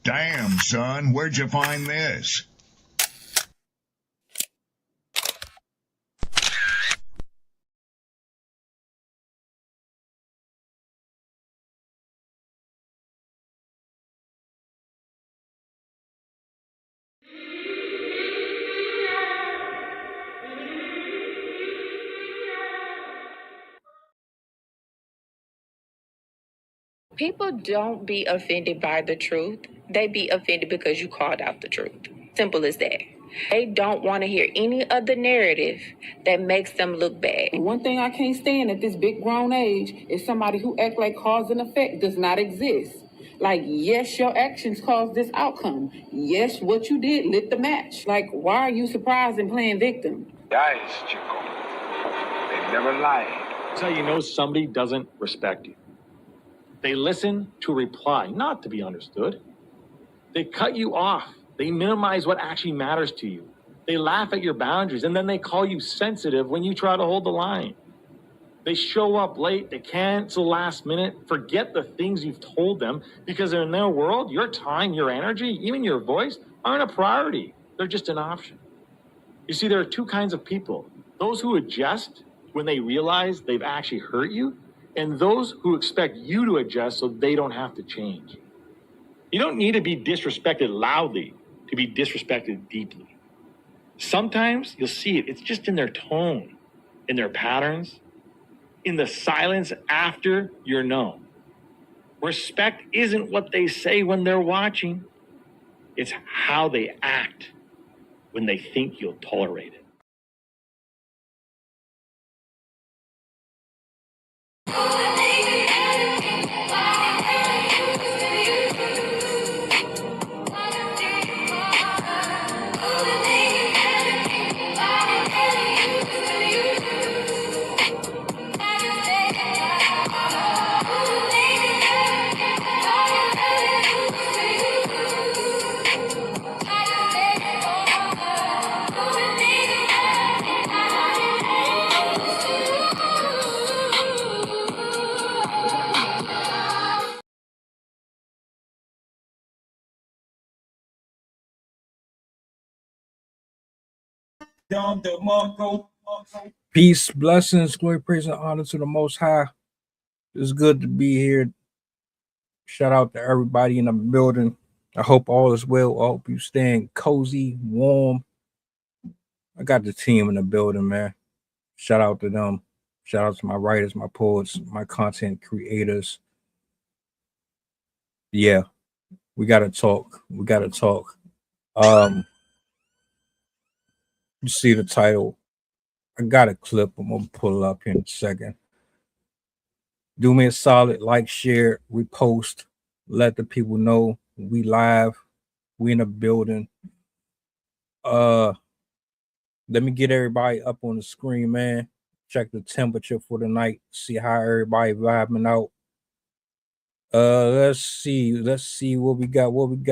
Damn, son, where'd you find this? People don't be offended by the truth. They be offended because you called out the truth. Simple as that. They don't want to hear any other narrative that makes them look bad. One thing I can't stand at this big grown age is somebody who act like cause and effect does not exist. Like, yes, your actions caused this outcome. Yes, what you did lit the match. Like, why are you surprised and playing victim? Guys, Chico, they never lied. That's how you know somebody doesn't respect you. They listen to reply, not to be understood. They cut you off. They minimize what actually matters to you. They laugh at your boundaries, and then they call you sensitive when you try to hold the line. They show up late. They cancel last minute, forget the things you've told them, because in their world, your time, your energy, even your voice aren't a priority. They're just an option. You see, there are two kinds of people. Those who adjust when they realize they've actually hurt you, and those who expect you to adjust so they don't have to change. You don't need to be disrespected loudly to be disrespected deeply. Sometimes you'll see it. It's just in their tone, in their patterns, in the silence after you're known. Respect isn't what they say when they're watching. It's how they act when they think you'll tolerate it. Peace, blessings, glory, praise, and honor to the Most High. It's good to be here. Shout out to everybody in the building. I hope all is well. I hope you staying cozy, warm. I got the team in the building, man. Shout out to them. Shout out to my writers, my poets, my content creators. Yeah, we gotta talk. We gotta talk. You see the title. I got a clip. I'm gonna pull it up here in a second. Do me a solid, like, share, repost, let the people know we live, we in the building. Let me get everybody up on the screen, man. Check the temperature for the night, see how everybody vibing out. Let's see what we got. Yo.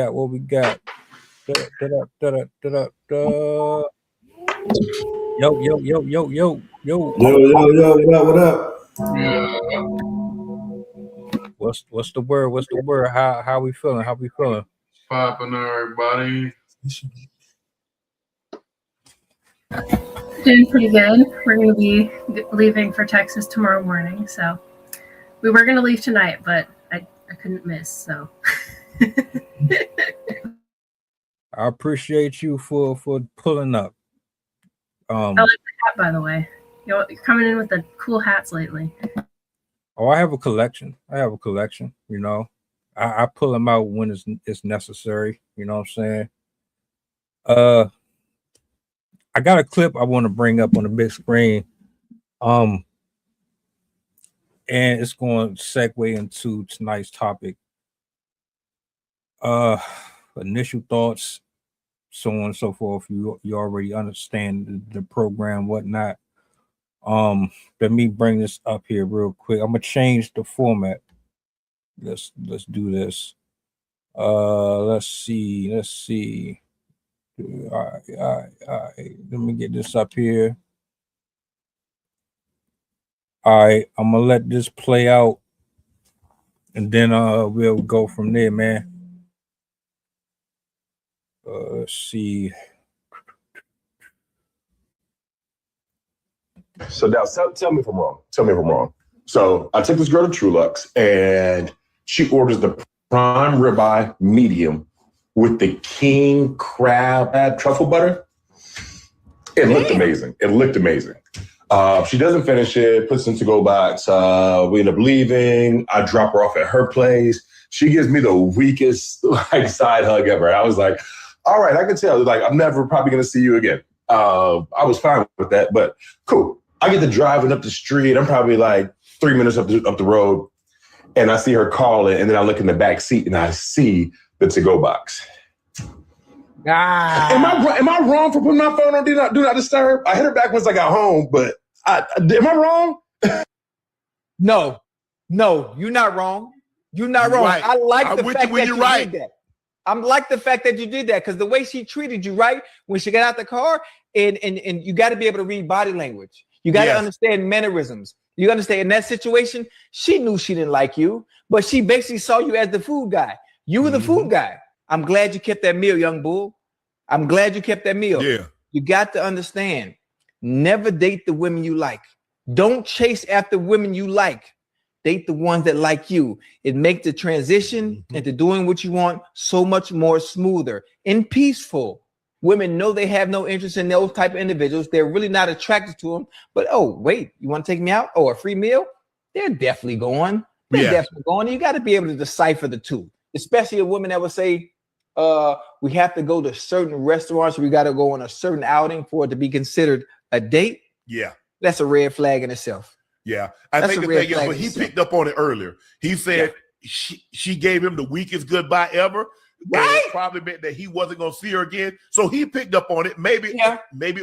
What up? What's the word? How we feeling? Popping, everybody. Doing pretty good. We're going to be leaving for Texas tomorrow morning. So we were going to leave tonight, but I couldn't miss. So I appreciate you for pulling up. I like the hat, by the way. You're coming in with the cool hats lately. Oh, I have a collection. You know, I pull them out when it's necessary. You know what I'm saying? I got a clip I want to bring up on the big screen. And it's going to segue into tonight's topic. Initial thoughts, so on and so forth. You already understand the program, whatnot. Let me bring this up here real quick. I'm gonna change the format. Let's do this. Let's see. All right. Let me get this up here. All right, I'm gonna let this play out, and then we'll go from there, man. let's see. So now tell me if I'm wrong. Tell me if I'm wrong. So I took this girl to Trulux and she orders the prime ribeye medium with the king crab truffle butter. It looked amazing. It looked amazing. She doesn't finish it, puts it in to-go box. We end up leaving. I drop her off at her place. She gives me the weakest side hug ever. I was like, all right, I can tell. Like, I'm never probably going to see you again. I was fine with that, but cool. I get to driving up the street. I'm probably like 3 minutes up the road, and I see her calling, and then I look in the back seat, and I see the to-go box. Am I wrong for putting my phone on do not disturb? I hit her back once I got home, but am I wrong? No, you're not wrong. You're not wrong. Right. I like the fact that you right. did that. I'm like the fact that you did that because the way she treated you, right? When she got out the car, and you got to be able to read body language. You got to understand mannerisms. You understand in that situation, she knew she didn't like you, but she basically saw you as the food guy. You were the food guy. I'm glad you kept that meal, young bull. I'm glad you kept that meal. Yeah. You got to understand, never date the women you like. Don't chase after women you like. Date the ones that like you. It makes the transition into doing what you want so much more smoother and peaceful. Women know they have no interest in those type of individuals. They're really not attracted to them. But, oh, wait, you want to take me out? Oh, a free meal? They're definitely going. They're definitely going. You got to be able to decipher the two, especially a woman that would say, we have to go to certain restaurants. We got to go on a certain outing for it to be considered a date. Yeah. That's a red flag in itself. Yeah. I think the thing is, but he picked up on it earlier. He said she gave him the weakest goodbye ever. Right. It probably meant that he wasn't going to see her again. So he picked up on it. Maybe it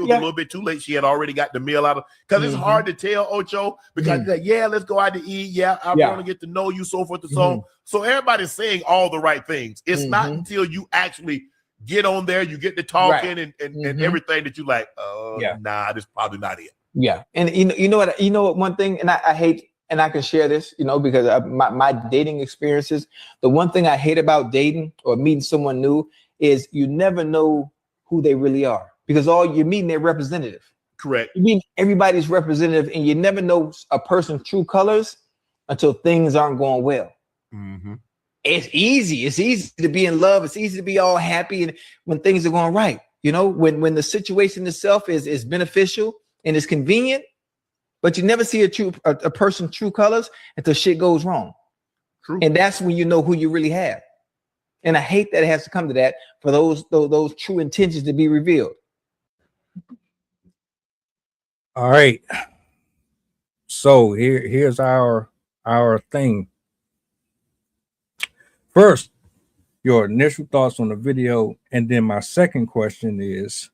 was a little bit too late. She had already got the meal out of, because it's hard to tell, Ocho, because like, let's go out to eat. Yeah, I want to get to know you, so forth and so on. So everybody's saying all the right things. It's not until you actually get on there, you get to talking and everything that you like, nah, this is probably not it. Yeah. And you know what, one thing, and I hate, and I can share this, because of my dating experiences. The one thing I hate about dating or meeting someone new is you never know who they really are, because all you're meeting their representative. Correct. You meet everybody's representative, and you never know a person's true colors until things aren't going well. It's easy. It's easy to be in love. It's easy to be all happy, and when things are going right, when the situation itself is beneficial and it's convenient. But you never see a person's true colors until shit goes wrong. True. And that's when you know who you really have. And I hate that it has to come to that for those true intentions to be revealed. All right. So here's our thing. First, your initial thoughts on the video, and then my second question is,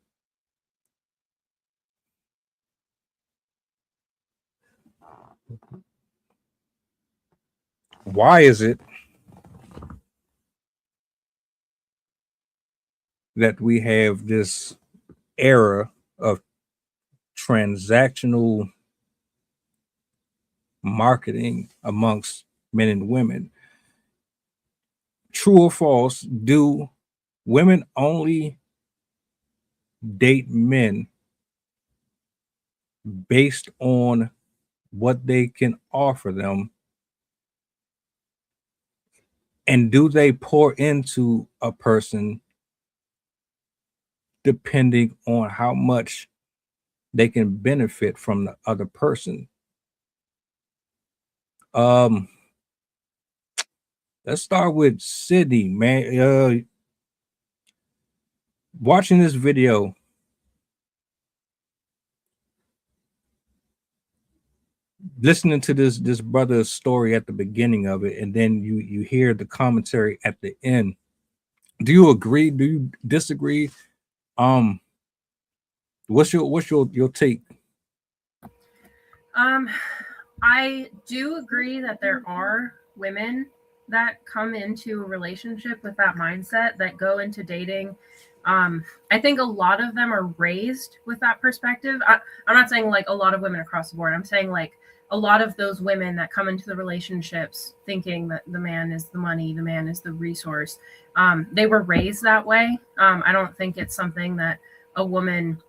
why is it that we have this era of transactional marketing amongst men and women? True or false, do women only date men based on what they can offer them? And do they pour into a person depending on how much they can benefit from the other person? Let's start with Sydney, man. Watching this video, listening to this brother's story at the beginning of it, and then you hear the commentary at the end. Do you agree? Do you disagree? What's your take? I do agree that there are women that come into a relationship with that mindset, that go into dating. I think a lot of them are raised with that perspective. I'm not saying like a lot of women across the board. I'm saying like a lot of those women that come into the relationships thinking that the man is the money, the man is the resource, they were raised that way. I don't think it's something that a woman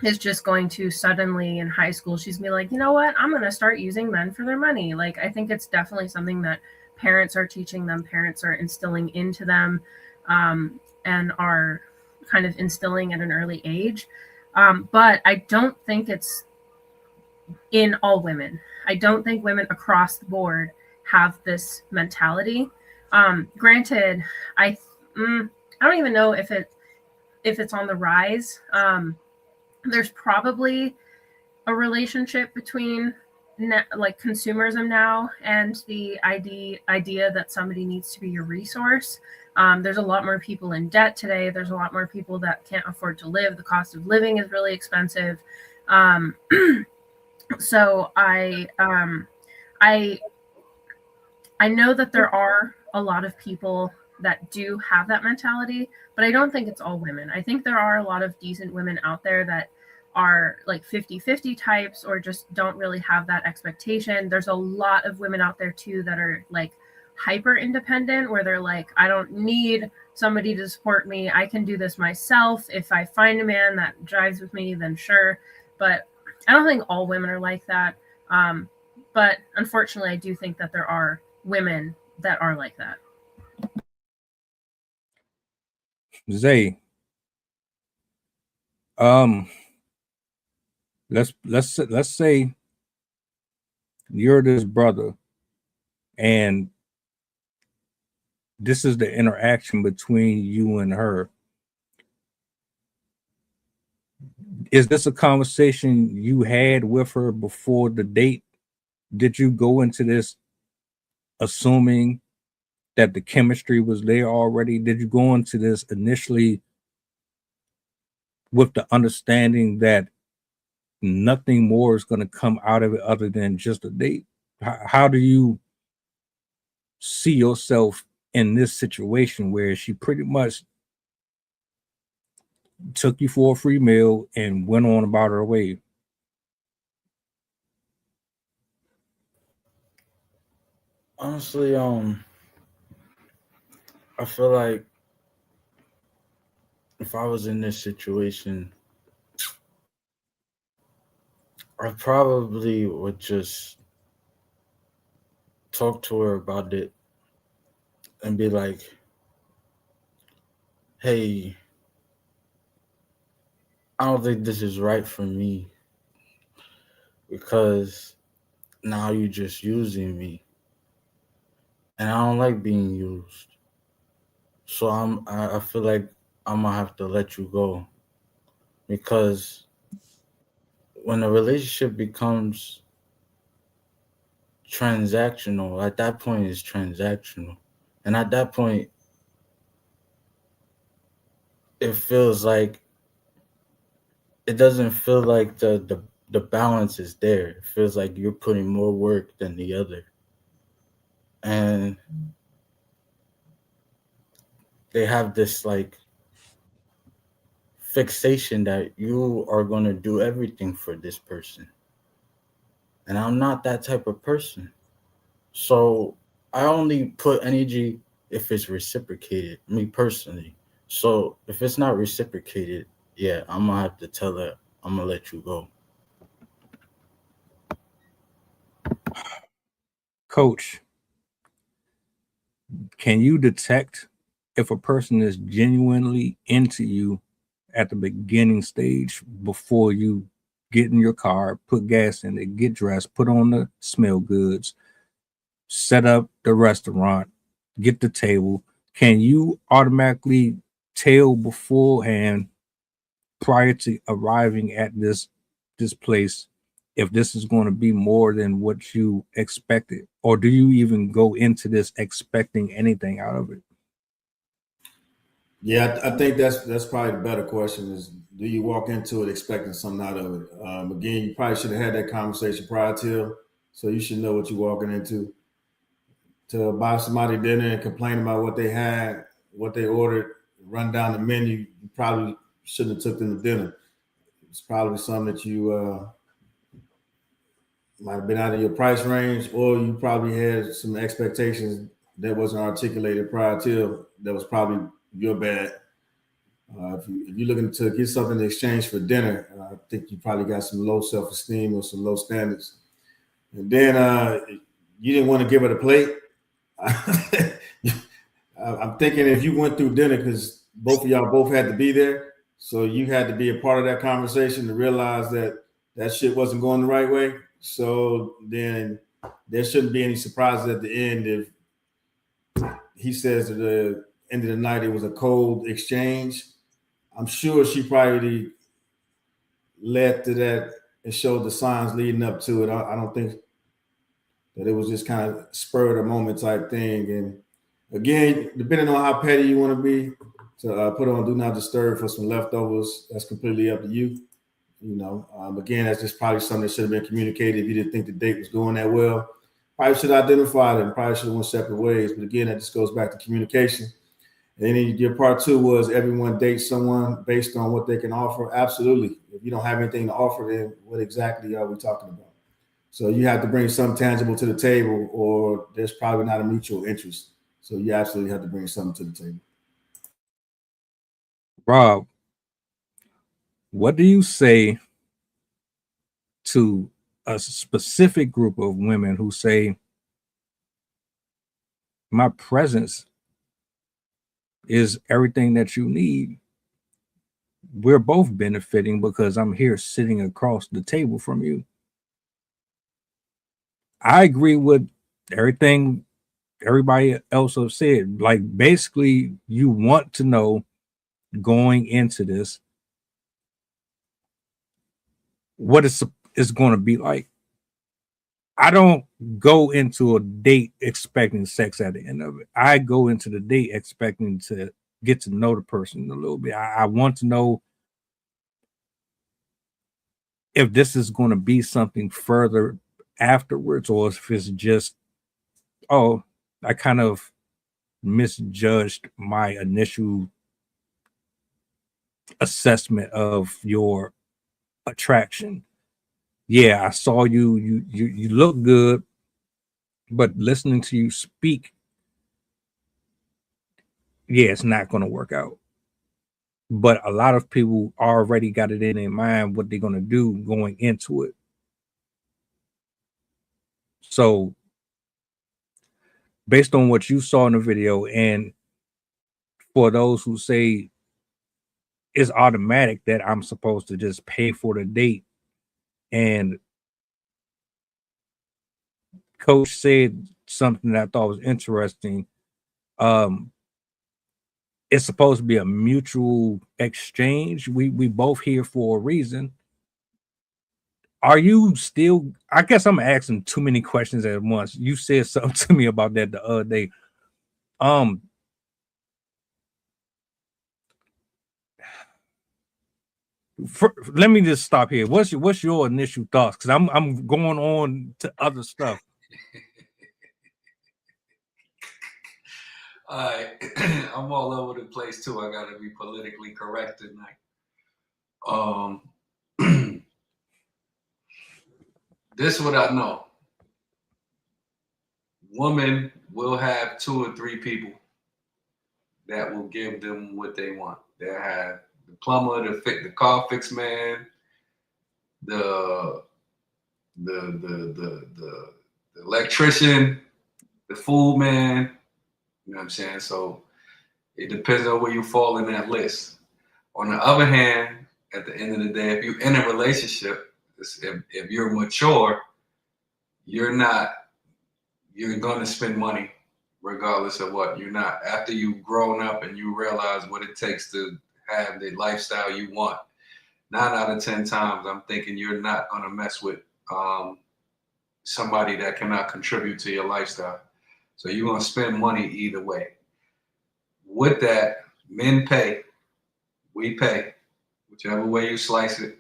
is just going to suddenly in high school, she's gonna be like, you know what, I'm going to start using men for their money. Like, I think it's definitely something that parents are teaching them, parents are instilling into them, and are kind of instilling at an early age. But I don't think it's in all women. I don't think women across the board have this mentality. Granted, I don't even know if it's on the rise. There's probably a relationship between like consumerism now and the idea that somebody needs to be your resource. There's a lot more people in debt today. There's a lot more people that can't afford to live. The cost of living is really expensive. So I know that there are a lot of people that do have that mentality, but I don't think it's all women. I think there are a lot of decent women out there that are like 50-50 types or just don't really have that expectation. There's a lot of women out there too that are like hyper independent, where they're like, I don't need somebody to support me. I can do this myself. If I find a man that jives with me, then sure. But I don't think all women are like that. But unfortunately, I do think that there are women that are like that. Zay, let's say you're this brother, and this is the interaction between you and her. Is this a conversation you had with her before the date? Did you go into this assuming that the chemistry was there already? Did you go into this initially with the understanding that nothing more is going to come out of it other than just a date? How do you see yourself in this situation where she pretty much took you for a free meal and went on about her way? Honestly, I feel like if I was in this situation, I probably would just talk to her about it and be like, hey, I don't think this is right for me because now you're just using me. And I don't like being used. So I feel like I'm gonna have to let you go. Because when a relationship becomes transactional, at that point it's transactional. And at that point it feels like it doesn't feel like the balance is there. It feels like you're putting more work than the other. And they have this like fixation that you are going to do everything for this person. And I'm not that type of person. So I only put energy if it's reciprocated, me personally. So if it's not reciprocated, yeah, I'm going to have to tell her, I'm going to let you go. Coach, can you detect if a person is genuinely into you at the beginning stage before you get in your car, put gas in it, get dressed, put on the smell goods, set up the restaurant, get the table? Can you automatically tell beforehand, prior to arriving at this place, if this is going to be more than what you expected? Or do you even go into this expecting anything out of it? Yeah, I think that's probably the better question is, do you walk into it expecting something out of it? Again, you probably should have had that conversation prior to, so you should know what you're walking into. To buy somebody dinner and complain about what they had, what they ordered, run down the menu, you probably shouldn't have took them to dinner. It's probably something that might have been out of your price range, or you probably had some expectations that wasn't articulated prior to. That was probably your bad. If you're looking to get something in exchange for dinner, I think you probably got some low self-esteem or some low standards. And then you didn't want to give her the plate. I'm thinking if you went through dinner, because both of y'all both had to be there, so you had to be a part of that conversation to realize that that shit wasn't going the right way. So then there shouldn't be any surprises at the end if he says at the end of the night it was a cold exchange. I'm sure she probably led to that and showed the signs leading up to it. I don't think that it was just kind of spur of the moment type thing. And again, depending on how petty you want to be, to put on do not disturb for some leftovers, that's completely up to you. You know, again, that's just probably something that should have been communicated if you didn't think the date was going that well. Probably should have identified it and probably should have went separate ways. But again, that just goes back to communication. And then your part two was everyone dates someone based on what they can offer. Absolutely. If you don't have anything to offer, then what exactly are we talking about? So you have to bring something tangible to the table, or there's probably not a mutual interest. So you absolutely have to bring something to the table. Rob, what do you say to a specific group of women who say, my presence is everything that you need? We're both benefiting because I'm here sitting across the table from you. I agree with everything everybody else have said. Like, basically, you want to know going into this what it's going to be like. I don't go into a date expecting sex at the end of it. I go into the date expecting to get to know the person a little bit. I want to know if this is going to be something further afterwards, or if it's just, oh, I kind of misjudged my initial assessment of your attraction. Yeah, I saw you look good, but listening to you speak, yeah, it's not going to work out. But a lot of people already got it in their mind what they're going to do going into it. So based on what you saw in the video, and for those who say it's automatic that I'm supposed to just pay for the date, and Coach said something that I thought was interesting. It's supposed to be a mutual exchange. We both here for a reason. Are you still? I guess I'm asking too many questions at once. You said something to me about that the other day. Let me just stop here. What's your initial thoughts? Because I'm going on to other stuff. All right, I'm all over the place too. I gotta be politically correct tonight. This is what I know. Women will have 2 or 3 people that will give them what they want. They'll have the plumber, the car fix man, the electrician, the food man. You know what I'm saying? So it depends on where you fall in that list. On the other hand, at the end of the day, if you're in a relationship, if you're mature, you're going to spend money regardless of what. You're not, after you've grown up and you realize what it takes to have the lifestyle you want, 9 out of 10 times, I'm thinking you're not going to mess with somebody that cannot contribute to your lifestyle. So you're going to spend money either way. With that, men pay. We pay. Whichever way you slice it.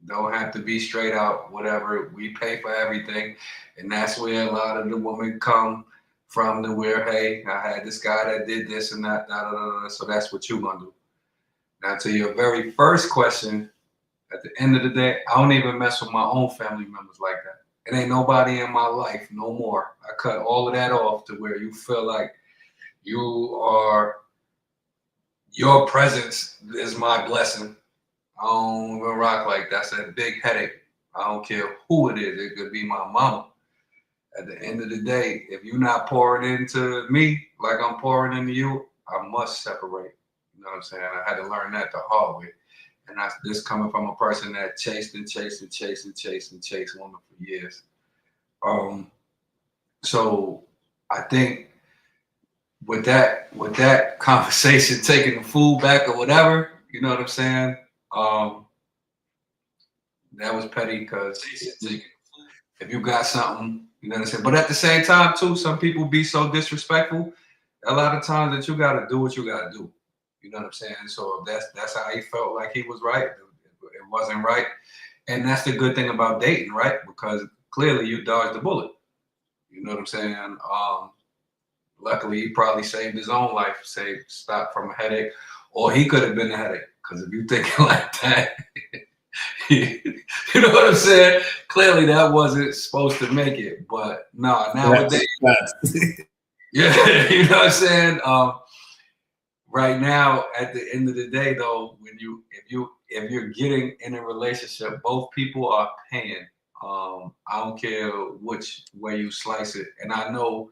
Don't have to be straight out, whatever. We pay for everything. And that's where a lot of the women come from, to where, hey, I had this guy that did this and that, so that's what you're going to do. Now, to your very first question, at the end of the day, I don't even mess with my own family members like that. It ain't nobody in my life no more. I cut all of that off to where you feel like your presence is my blessing. I don't even rock like that's a big headache. I don't care who it is. It could be my mama. At the end of the day, if you're not pouring into me like I'm pouring into you, I must separate. You know what I'm saying? I had to learn that the hard way. And that's this coming from a person that chased women for years. So I think with that conversation, taking the food back or whatever, you know what I'm saying? That was petty because if you got something, you know what I'm saying? But at the same time, too, some people be so disrespectful. A lot of times that you got to do what you got to do. You know what I'm saying? So if that's how he felt like he was right, it wasn't right. And that's the good thing about dating, right? Because clearly you dodged the bullet. You know what I'm saying? Luckily, he probably saved his own life, stopped from a headache, or he could have been a headache. Because if you thinking like that, you know what I'm saying? Clearly, that wasn't supposed to make it. But no, nowadays, yeah, you know what I'm saying? Right now, at the end of the day, though, if you're getting in a relationship, both people are paying. I don't care which way you slice it. And I know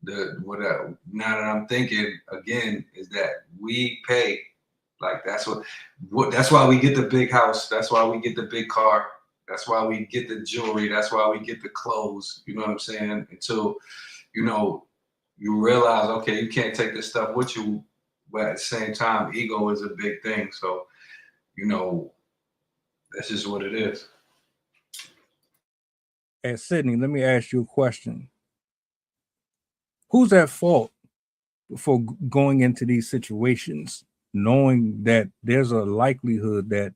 now that I'm thinking again is that we pay. Like that's why we get the big house. That's why we get the big car. That's why we get the jewelry. That's why we get the clothes. You know what I'm saying? Until, you realize, okay, you can't take this stuff with you. But at the same time, ego is a big thing. So, that's just what it is. And Sydney, let me ask you a question. Who's at fault for going into these situations, knowing that there's a likelihood that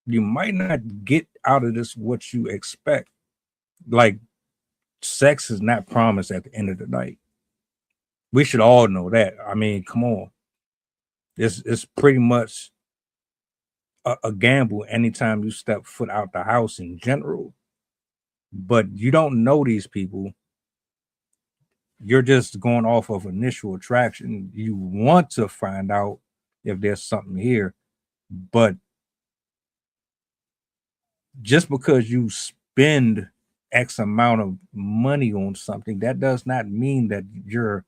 you might not get out of this what you expect? Like, sex is not promised at the end of the night. We should all know that. I mean, come on. It's pretty much a gamble anytime you step foot out the house in general. But you don't know these people. You're just going off of initial attraction. You want to find out if there's something here, but just because you spend X amount of money on something, that does not mean that you're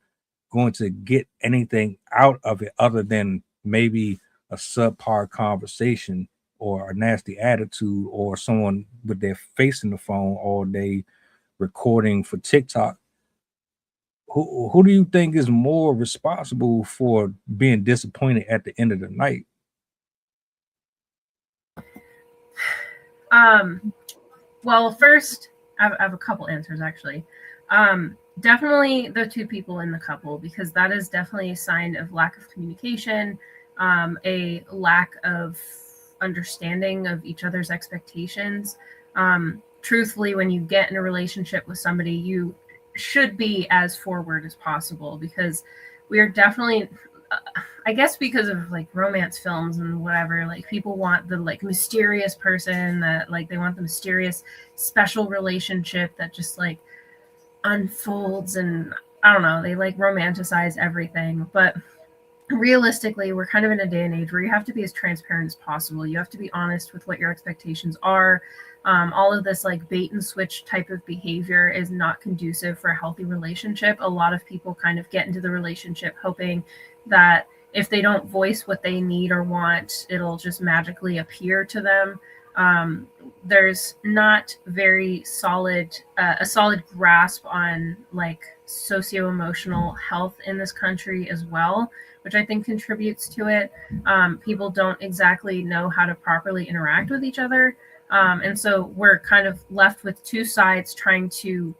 going to get anything out of it other than maybe a subpar conversation or a nasty attitude or someone with their face in the phone or they recording for TikTok. Who do you think is more responsible for being disappointed at the end of the night? Well, first, I have a couple answers actually. Definitely the two people in the couple, because that is definitely a sign of lack of communication, a lack of understanding of each other's expectations. Truthfully, when you get in a relationship with somebody, you should be as forward as possible, because we are definitely I guess because of like romance films and whatever, like people want the like mysterious person that like they want the mysterious special relationship that just like unfolds, and I don't know, they like romanticize everything. But realistically, we're kind of in a day and age where you have to be as transparent as possible. You have to be honest with what your expectations are. All of this like bait and switch type of behavior is not conducive for a healthy relationship. A lot of people kind of get into the relationship hoping that if they don't voice what they need or want, it'll just magically appear to them. There's not very solid, a solid grasp on like socio-emotional health in this country as well, which I think contributes to it. People don't exactly know how to properly interact with each other. And so we're kind of left with two sides trying to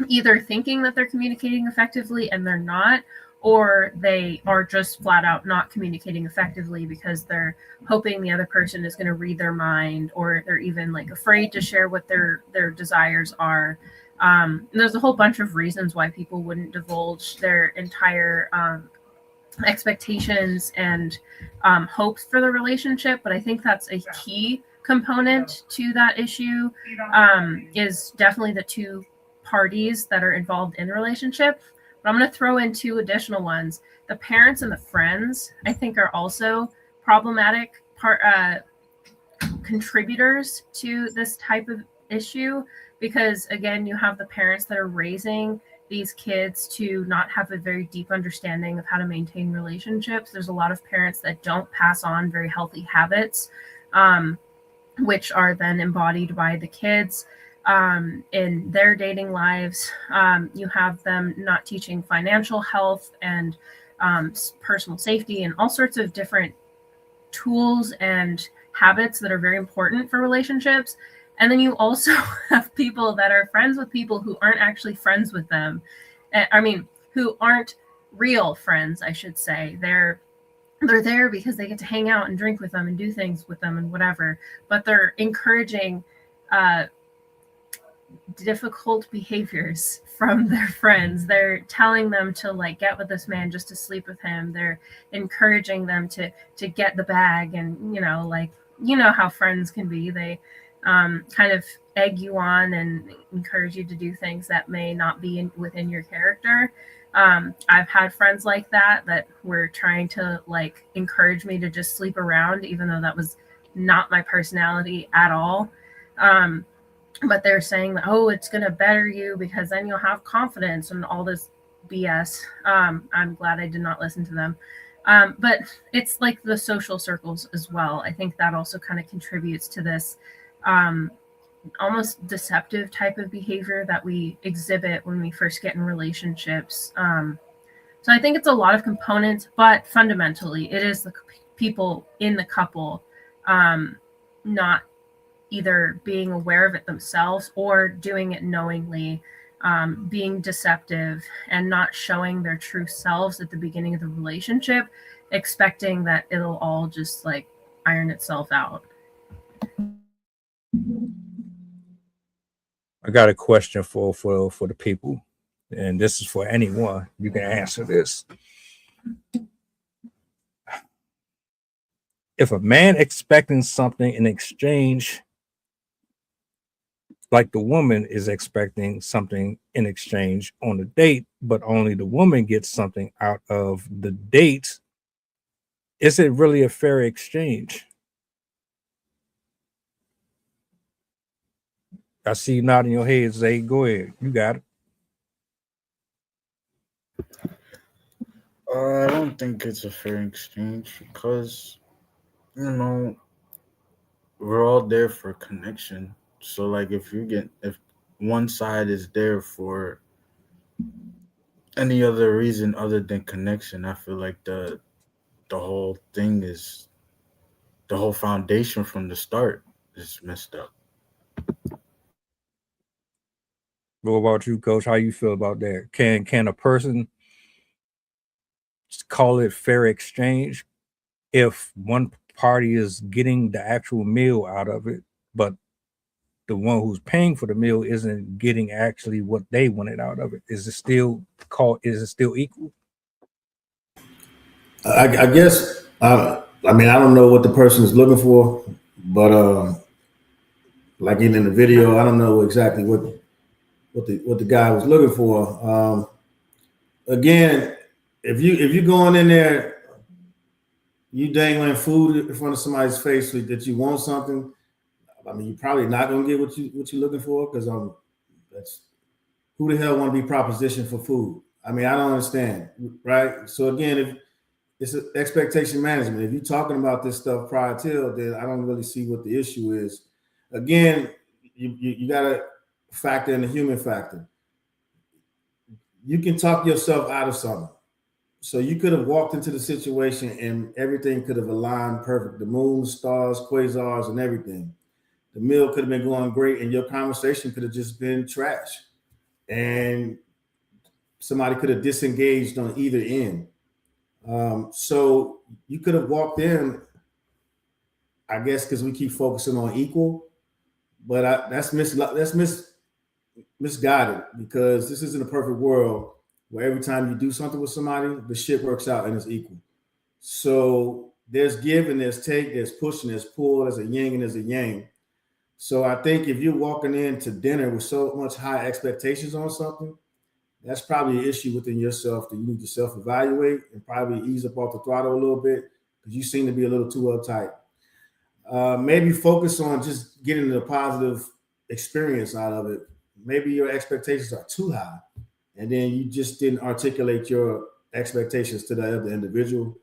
either thinking that they're communicating effectively and they're not, or they are just flat out not communicating effectively because they're hoping the other person is going to read their mind, or they're even like afraid to share what their desires are. And there's a whole bunch of reasons why people wouldn't divulge their entire expectations and hopes for the relationship. But I think that's a key component to that issue is definitely the two parties that are involved in the relationship. But I'm going to throw in two additional ones. The parents and the friends, I think, are also problematic contributors to this type of issue, because again, you have the parents that are raising these kids to not have a very deep understanding of how to maintain relationships. There's a lot of parents that don't pass on very healthy habits, which are then embodied by the kids in their dating lives. You have them not teaching financial health and personal safety and all sorts of different tools and habits that are very important for relationships. And then you also have people that are friends with people who aren't actually friends with them. I mean, who aren't real friends, I should say. They're there because they get to hang out and drink with them and do things with them and whatever, but they're encouraging difficult behaviors from their friends. They're telling them to like get with this man just to sleep with him. They're encouraging them to get the bag, and how friends can be. They kind of egg you on and encourage you to do things that may not be within your character. I've had friends like that were trying to like encourage me to just sleep around, even though that was not my personality at all. But they're saying that, oh, it's going to better you because then you'll have confidence and all this BS. I'm glad I did not listen to them. But it's like the social circles as well. I think that also kind of contributes to this almost deceptive type of behavior that we exhibit when we first get in relationships. So I think it's a lot of components, but fundamentally it is the people in the couple not either being aware of it themselves or doing it knowingly, being deceptive and not showing their true selves at the beginning of the relationship, expecting that it'll all just like iron itself out. I got a question for the people, and this is for anyone. You can answer this. If a man expecting something in exchange, like the woman is expecting something in exchange on the date, but only the woman gets something out of the date, is it really a fair exchange? I see you nodding your head, Zay. Go ahead. You got it. I don't think it's a fair exchange because, we're all there for connection. So, like, if one side is there for any other reason other than connection, I feel like the whole thing is, the whole foundation from the start is messed up. What about you, Coach? How you feel about that? Can a person call it fair exchange if one party is getting the actual meal out of it, but the one who's paying for the meal isn't getting actually what they wanted out of it? Is it still equal? I guess I mean, I don't know what the person is looking for, but like in the video, I don't know exactly what the guy was looking for. Again, if you going in there, you dangling food in front of somebody's face that you want something, I mean, you're probably not gonna get what you're looking for, because that's, who the hell want to be propositioned for food? I mean, I don't understand, right? So again, if it's expectation management, if you're talking about this stuff prior to, then I don't really see what the issue is. Again, you gotta factor in the human factor. You can talk yourself out of something. So you could have walked into the situation and everything could have aligned perfect. The moon, stars, quasars, and everything. The meal could have been going great, and your conversation could have just been trash. And somebody could have disengaged on either end. So you could have walked in, I guess, because we keep focusing on equal, but that's misguided, because this isn't a perfect world where every time you do something with somebody, the shit works out and it's equal. So there's give and there's take, there's push and there's pull, there's a yin and there's a yang. So I think if you're walking into dinner with so much high expectations on something, that's probably an issue within yourself that you need to self-evaluate and probably ease up off the throttle a little bit because you seem to be a little too uptight. Maybe focus on just getting the positive experience out of it. Maybe your expectations are too high, and then you just didn't articulate your expectations to the other individual,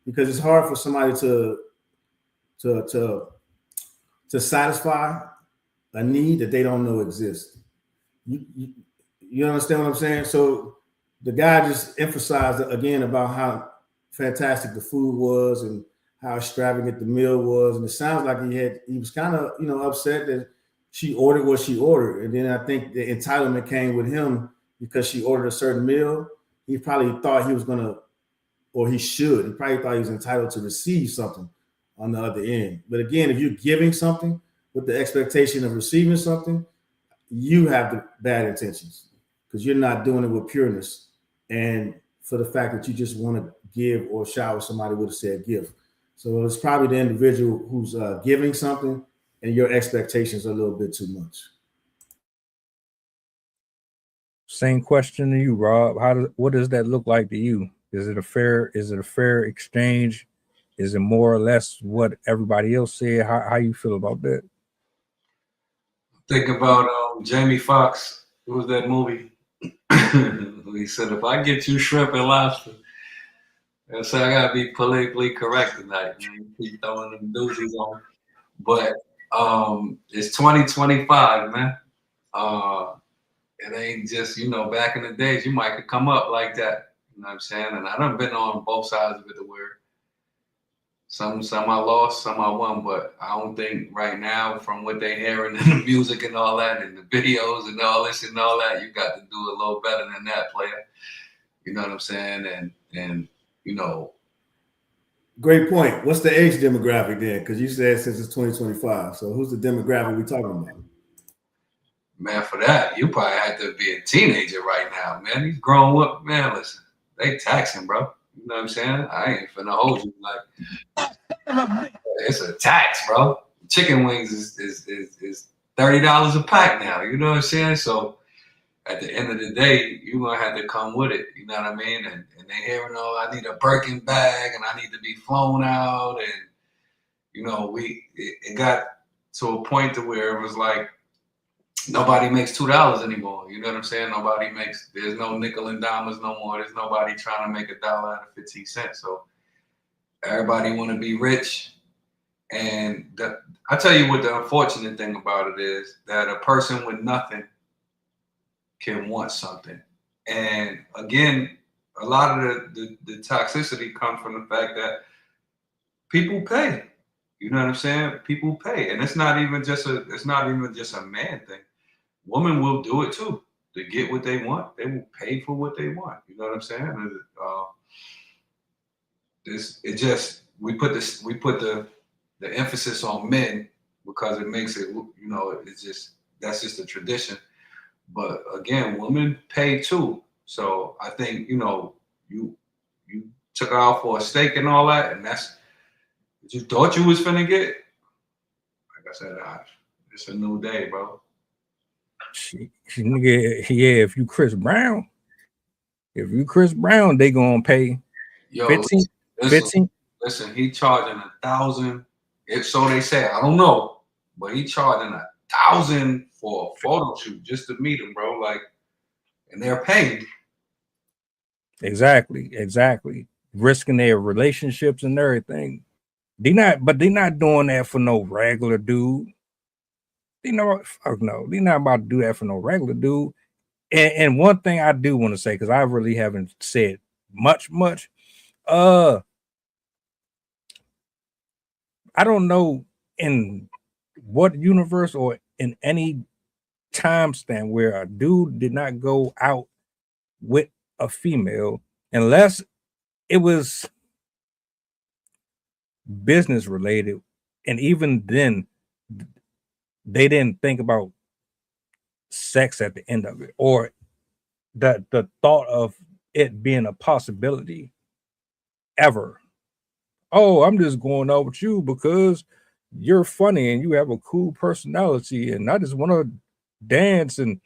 because it's hard for somebody to satisfy a need that they don't know exists. You understand what I'm saying? So the guy just emphasized again about how fantastic the food was and how extravagant the meal was, and it sounds like he was kind of upset that she ordered what she ordered, and then I think the entitlement came with him because she ordered a certain meal. He probably thought he was gonna, or he should. He probably thought he was entitled to receive something on the other end. But again, if you're giving something with the expectation of receiving something, you have the bad intentions because you're not doing it with pureness and for the fact that you just want to give or shower somebody would have said give. So it's probably the individual who's giving something and your expectations are a little bit too much. Same question to you, Rob. What does that look like to you? Is it a fair exchange? Is it more or less what everybody else said? How you feel about that? Think about Jamie Foxx. What was that movie? He said, if I get you shrimp and lobster, so I gotta be politically correct tonight. You keep throwing them doozies on. But it's 2025, man. It ain't just, back in the days, you might could come up like that. You know what I'm saying? And I done been on both sides of it where some I lost, some I won, but I don't think right now, from what they hearing in the music and all that, and the videos and all this and all that, you got to do a little better than that, player. You know what I'm saying? And Great point. What's the age demographic then? Because you said since it's 2025. So who's the demographic we talking about? Man, for that, you probably have to be a teenager right now, man. These grown up, man, listen, they taxing, bro. You know what I'm saying? I ain't finna hold you like it's a tax, bro. Chicken wings is $30 a pack now. You know what I'm saying? So at the end of the day, you're gonna have to come with it. You know what I mean? And they hearing, I need a Birkin bag and I need to be flown out, and it got to a point to where it was like nobody makes $2 anymore. You know what I'm saying? There's no nickel and dimers no more. There's nobody trying to make $1 out of 15 cents. So everybody want to be rich. And I tell you what the unfortunate thing about it is that a person with nothing can want something. And again, a lot of the toxicity comes from the fact that people pay. You know what I'm saying? People pay. And it's not even just a man thing. Women will do it too. To get what they want, they will pay for what they want. You know what I'm saying? We put the emphasis on men because it makes it, that's just a tradition. But again, women pay too. So I think, you took her out for a steak and all that, and that's what you thought you was finna get. Like I said, it's a new day, bro. If you Chris Brown, they gonna pay 15. Listen, he charging 1,000. So they say, I don't know, but he charging 1,000 for a photo shoot just to meet him, bro. Like, and they're paying. Exactly. Risking their relationships and everything. They're not doing that for no regular dude. Fuck no. They're not about to do that for no regular dude. And one thing I do want to say, because I really haven't said much. I don't know in what universe or in any time span where a dude did not go out with a female unless it was business related, and even then they didn't think about sex at the end of it, or the thought of it being a possibility ever. oh, I'm just going out with you because you're funny and you have a cool personality, and I just want to dance. And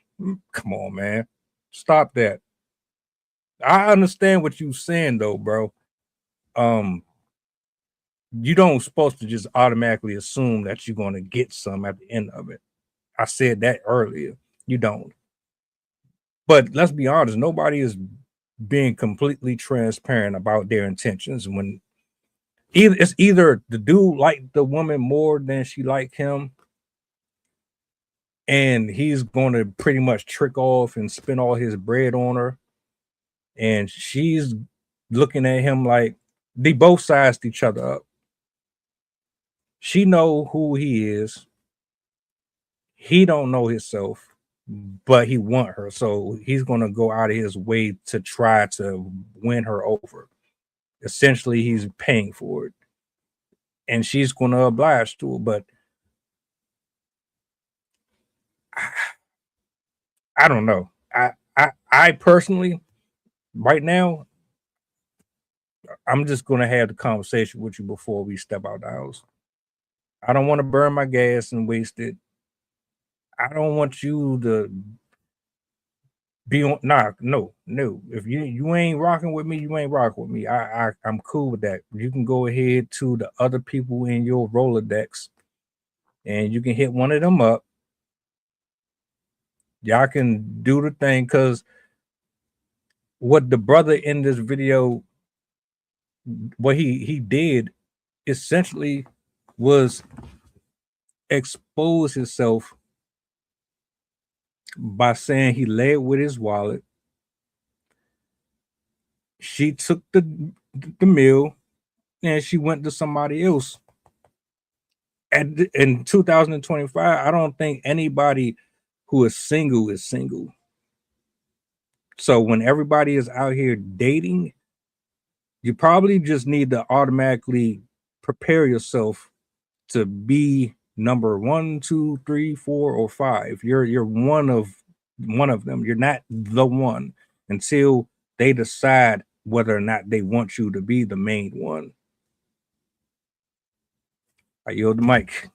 come on, man, stop that. I understand what you're saying though, bro. You don't supposed to just automatically assume that you're going to get some at the end of it. I said that earlier. You don't. But let's be honest, nobody is being completely transparent about their intentions when either the dude liked the woman more than she liked him, and he's going to pretty much trick off and spend all his bread on her, and she's looking at him like they both sized each other up. She know who he is. He don't know himself, but he want her, so he's gonna go out of his way to try to win her over. Essentially, he's paying for it, and she's gonna oblige to it. But I don't know. I personally, right now, I'm just gonna have the conversation with you before we step out the house. I don't want to burn my gas and waste it. I don't want you to be on no. If you ain't rocking with me, you ain't rocking with me. I'm cool with that. You can go ahead to the other people in your Rolodex and you can hit one of them up. Y'all can do the thing, because what the brother in this video, what he did essentially was expose himself by saying he led with his wallet. She took the meal and she went to somebody else. And in 2025, I don't think anybody who is single is single. So when everybody is out here dating, you probably just need to automatically prepare yourself to be number 1, 2, 3, 4, or 5. You're one of them. You're not the one until they decide whether or not they want you to be the main one. I yield the mic.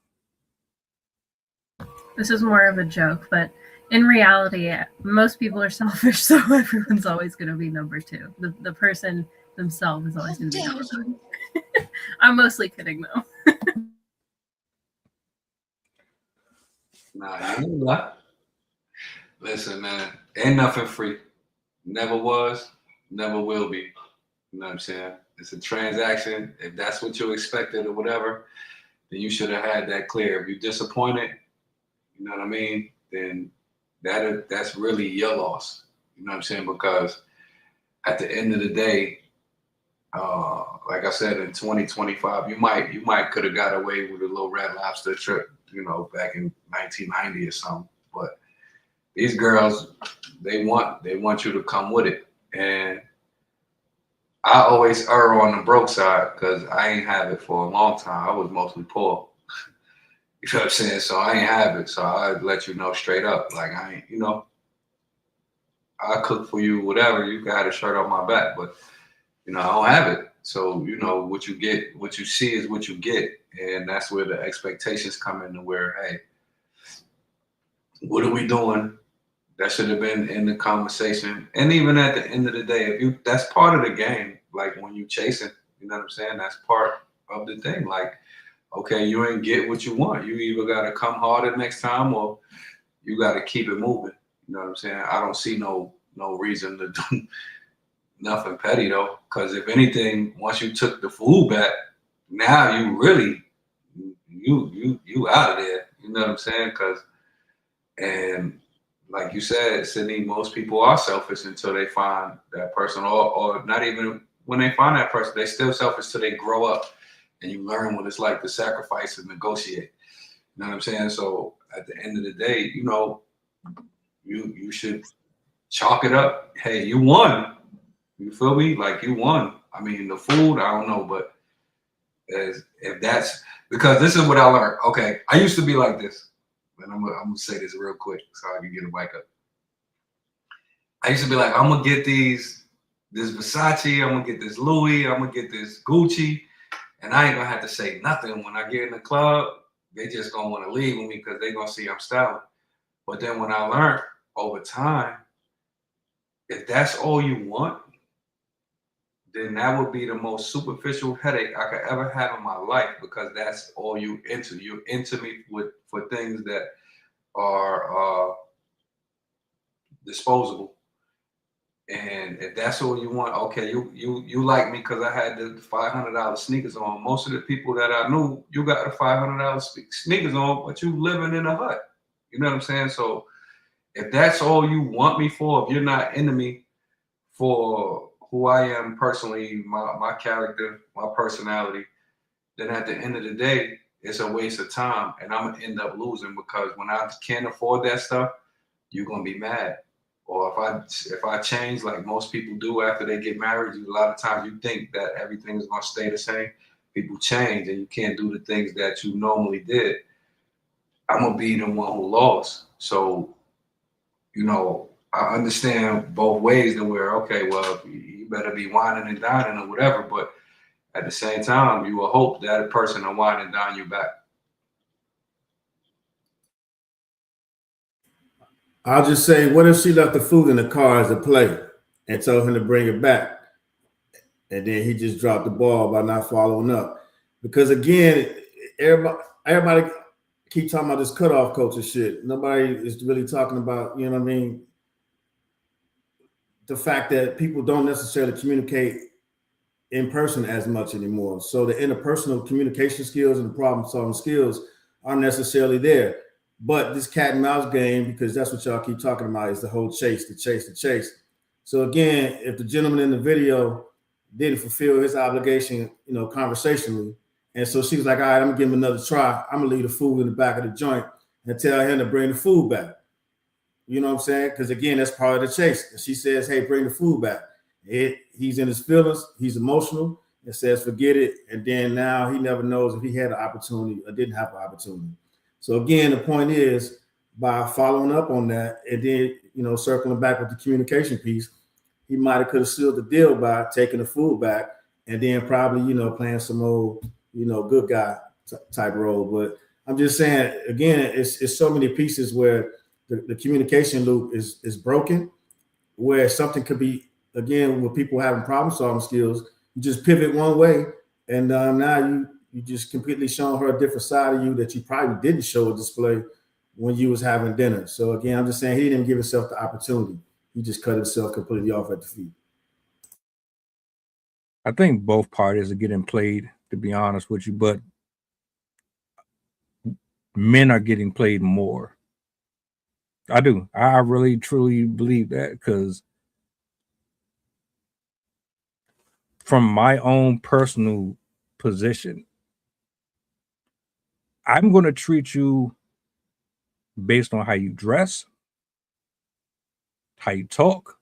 This is more of a joke, but in reality, most people are selfish, so everyone's always going to be number 2. The person themselves is always going to be number 2. I'm mostly kidding, though. Nah, you know what? Listen, man, ain't nothing free. Never was, never will be. You know what I'm saying? It's a transaction. If that's what you expected or whatever, then you should have had that clear. If you're disappointed, you know what I mean, then that's really your loss. You know what I'm saying? Because at the end of the day, like I said, in 2025, you might could have got away with a little Red Lobster trip, you know, back in 1990 or something. But these girls, they want you to come with it. And I always err on the broke side because I ain't have it for a long time. I was mostly poor. You know what I'm saying? So I ain't have it. So I let you know straight up. Like I ain't, you know, I cook for you, whatever. You got a shirt off my back, but you know, I don't have it. So, you know, what you get, what you see is what you get. And that's where the expectations come into where, hey, what are we doing? That should have been in the conversation. And even at the end of the day, that's part of the game. Like when you chasing, you know what I'm saying? That's part of the thing. Like, okay, you ain't get what you want. You either got to come harder next time or you got to keep it moving. You know what I'm saying? I don't see no reason to do nothing petty though. Because if anything, once you took the food back, now you really, you out of there. You know what I'm saying? And like you said, Sydney, most people are selfish until they find that person, or not even when they find that person, they still selfish till they grow up and you learn what it's like to sacrifice and negotiate. You know what I'm saying? So at the end of the day, you know, you should chalk it up. Hey, you won. You feel me? Like you won. I mean, the food, I don't know, but if that's because this is what I learned. Okay, I used to be like this. And I'm gonna say this real quick so I can get a mic up. I used to be like, I'm gonna get this Versace, I'm gonna get this Louis, I'm gonna get this Gucci, And I ain't gonna have to say nothing when I get in the club. They just gonna want to leave with me because they gonna see I'm styling. But then when I learned over time, if that's all you want, then that would be the most superficial headache I could ever have in my life, because that's all you into. You're into me for things that are disposable. And if that's all you want, okay, you like me because I had the $500 sneakers on. Most of the people that I knew, you got the $500 sneakers on, but you living in a hut. You know what I'm saying? So if that's all you want me for, if you're not into me for who I am personally, my character, my personality, then at the end of the day, it's a waste of time, and I'm gonna end up losing, because when I can't afford that stuff, you're gonna be mad. Or if I change like most people do after they get married, a lot of times you think that everything is gonna stay the same. People change, and you can't do the things that you normally did. I'm gonna be the one who lost. So, you know, I understand both ways, that we're okay. Well, you better be whining and dining or whatever, but at the same time, you will hope that a person will wine and dine you back. I'll just say, what if she left the food in the car as a play and told him to bring it back? And then he just dropped the ball by not following up. Because again, everybody keep talking about this cutoff culture shit. Nobody is really talking about, you know what I mean, the fact that people don't necessarily communicate in person as much anymore. So the interpersonal communication skills and the problem solving skills aren't necessarily there. But this cat and mouse game, because that's what y'all keep talking about, is the whole chase, the chase, the chase. So again, if the gentleman in the video didn't fulfill his obligation, you know, conversationally, and so she was like, all right, I'm gonna give him another try. I'm gonna leave the food in the back of the joint and tell him to bring the food back. You know what I'm saying? Because again, that's part of the chase. And she says, hey, bring the food back. He's in his feelings, he's emotional, and says, forget it. And then now he never knows if he had an opportunity or didn't have an opportunity. So again, the point is, by following up on that and then, you know, circling back with the communication piece, he might have could have sealed the deal by taking the food back and then probably, you know, playing some old, you know, good guy type role. But I'm just saying, again, it's so many pieces where the communication loop is broken, where something could be, again, with people having problem solving skills, you just pivot one way, and now you just completely showing her a different side of you that you probably didn't show or display when you was having dinner. So again, I'm just saying he didn't give himself the opportunity. He just cut himself completely off at the feet. I think both parties are getting played, to be honest with you, but men are getting played more. I do. I really, truly believe that, because from my own personal position, I'm going to treat you based on how you dress, how you talk,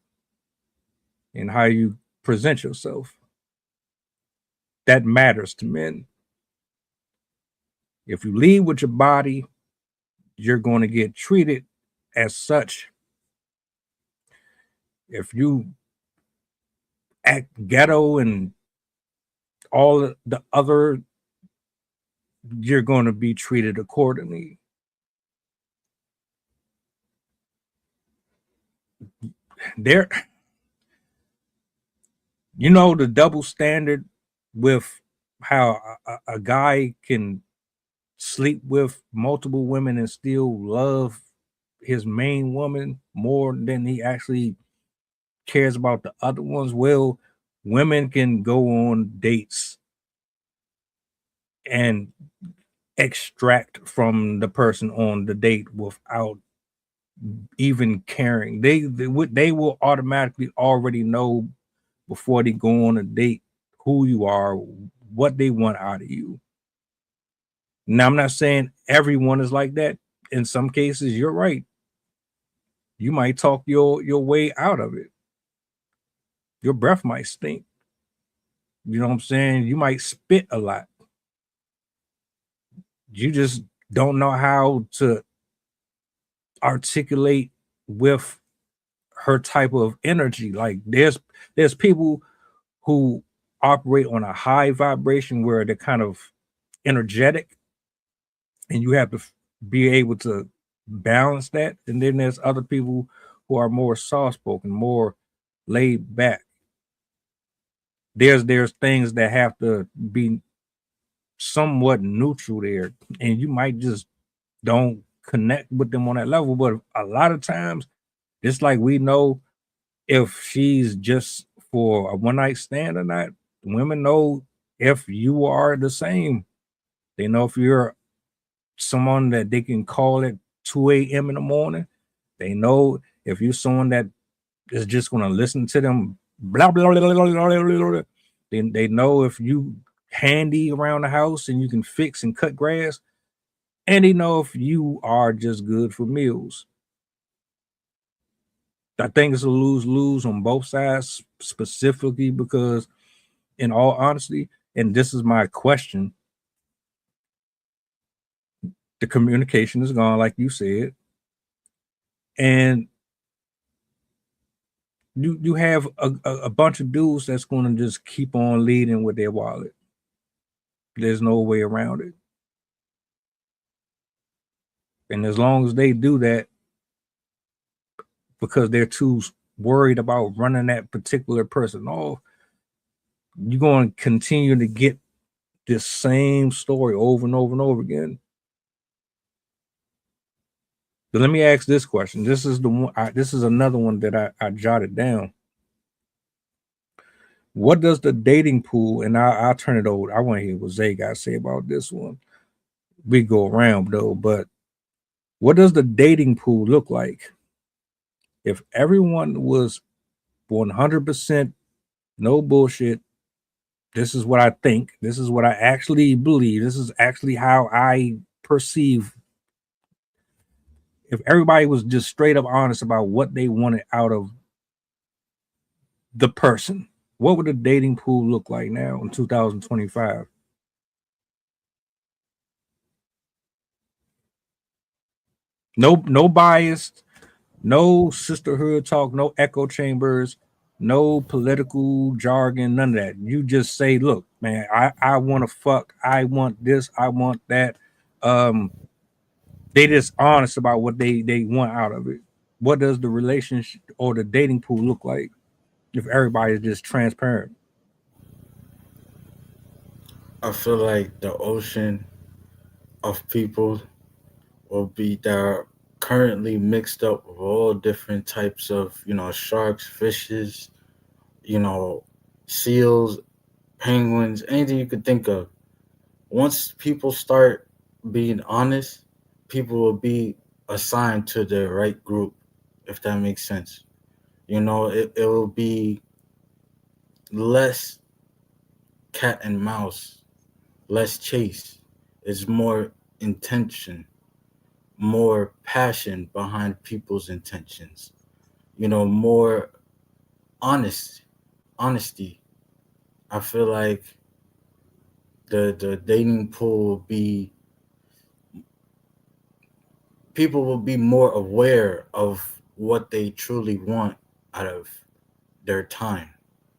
and how you present yourself. That matters to men. If you lead with your body, you're going to get treated as such. If you act ghetto and all the other, you're going to be treated accordingly. There, you know, the double standard with how a guy can sleep with multiple women and still love his main woman more than he actually cares about the other ones. Well, women can go on dates and extract from the person on the date without even caring. They will automatically already know before they go on a date who you are, what they want out of you. Now, I'm not saying everyone is like that. In some cases, you're right. You might talk your way out of it. Your breath might stink. You know what I'm saying? You might spit a lot. You just don't know how to articulate with her type of energy. Like there's people who operate on a high vibration where they're kind of energetic, and you have to be able to balance that. And then there's other people who are more soft-spoken, more laid back. There's things that have to be somewhat neutral there, and you might just don't connect with them on that level. But a lot of times, it's like we know if she's just for a one night stand or not. Women know if you are the same. They know if you're someone that they can call at 2 a.m. in the morning. They know if you're someone that is just going to listen to them, blah, blah, blah, blah, blah, blah, blah. Then they know if you handy around the house and you can fix and cut grass. And they know if you are just good for meals. I think it's a lose-lose on both sides, specifically because, in all honesty, and this is my question, the communication is gone, like you said, and you have a bunch of dudes that's going to just keep on leading with their wallet. There's no way around it. And as long as they do that, because they're too worried about running that particular person off, you're going to continue to get this same story over and over and over again. But let me ask this question. This is the one. This is another one that I jotted down. What does the dating pool? And I'll turn it over. I want to hear what Zay got to say about this one. We go around though, but what does the dating pool look like if everyone was 100% no bullshit? This is what I think. This is what I actually believe. This is actually how I perceive. If everybody was just straight up honest about what they wanted out of the person, what would the dating pool look like now in 2025? No bias, no sisterhood talk, no echo chambers, no political jargon, none of that. You just say, look, man, I want to fuck, I want this, I want that. They just honest about what they want out of it. What does the relationship or the dating pool look like if everybody is just transparent? I feel like the ocean of people will be that are currently mixed up with all different types of, sharks, fishes, seals, penguins, anything you could think of. Once people start being honest, people will be assigned to the right group, if that makes sense. It will be less cat and mouse, less chase. It's more intention, more passion behind people's intentions. More honesty. I feel like the dating pool will be, people will be more aware of what they truly want out of their time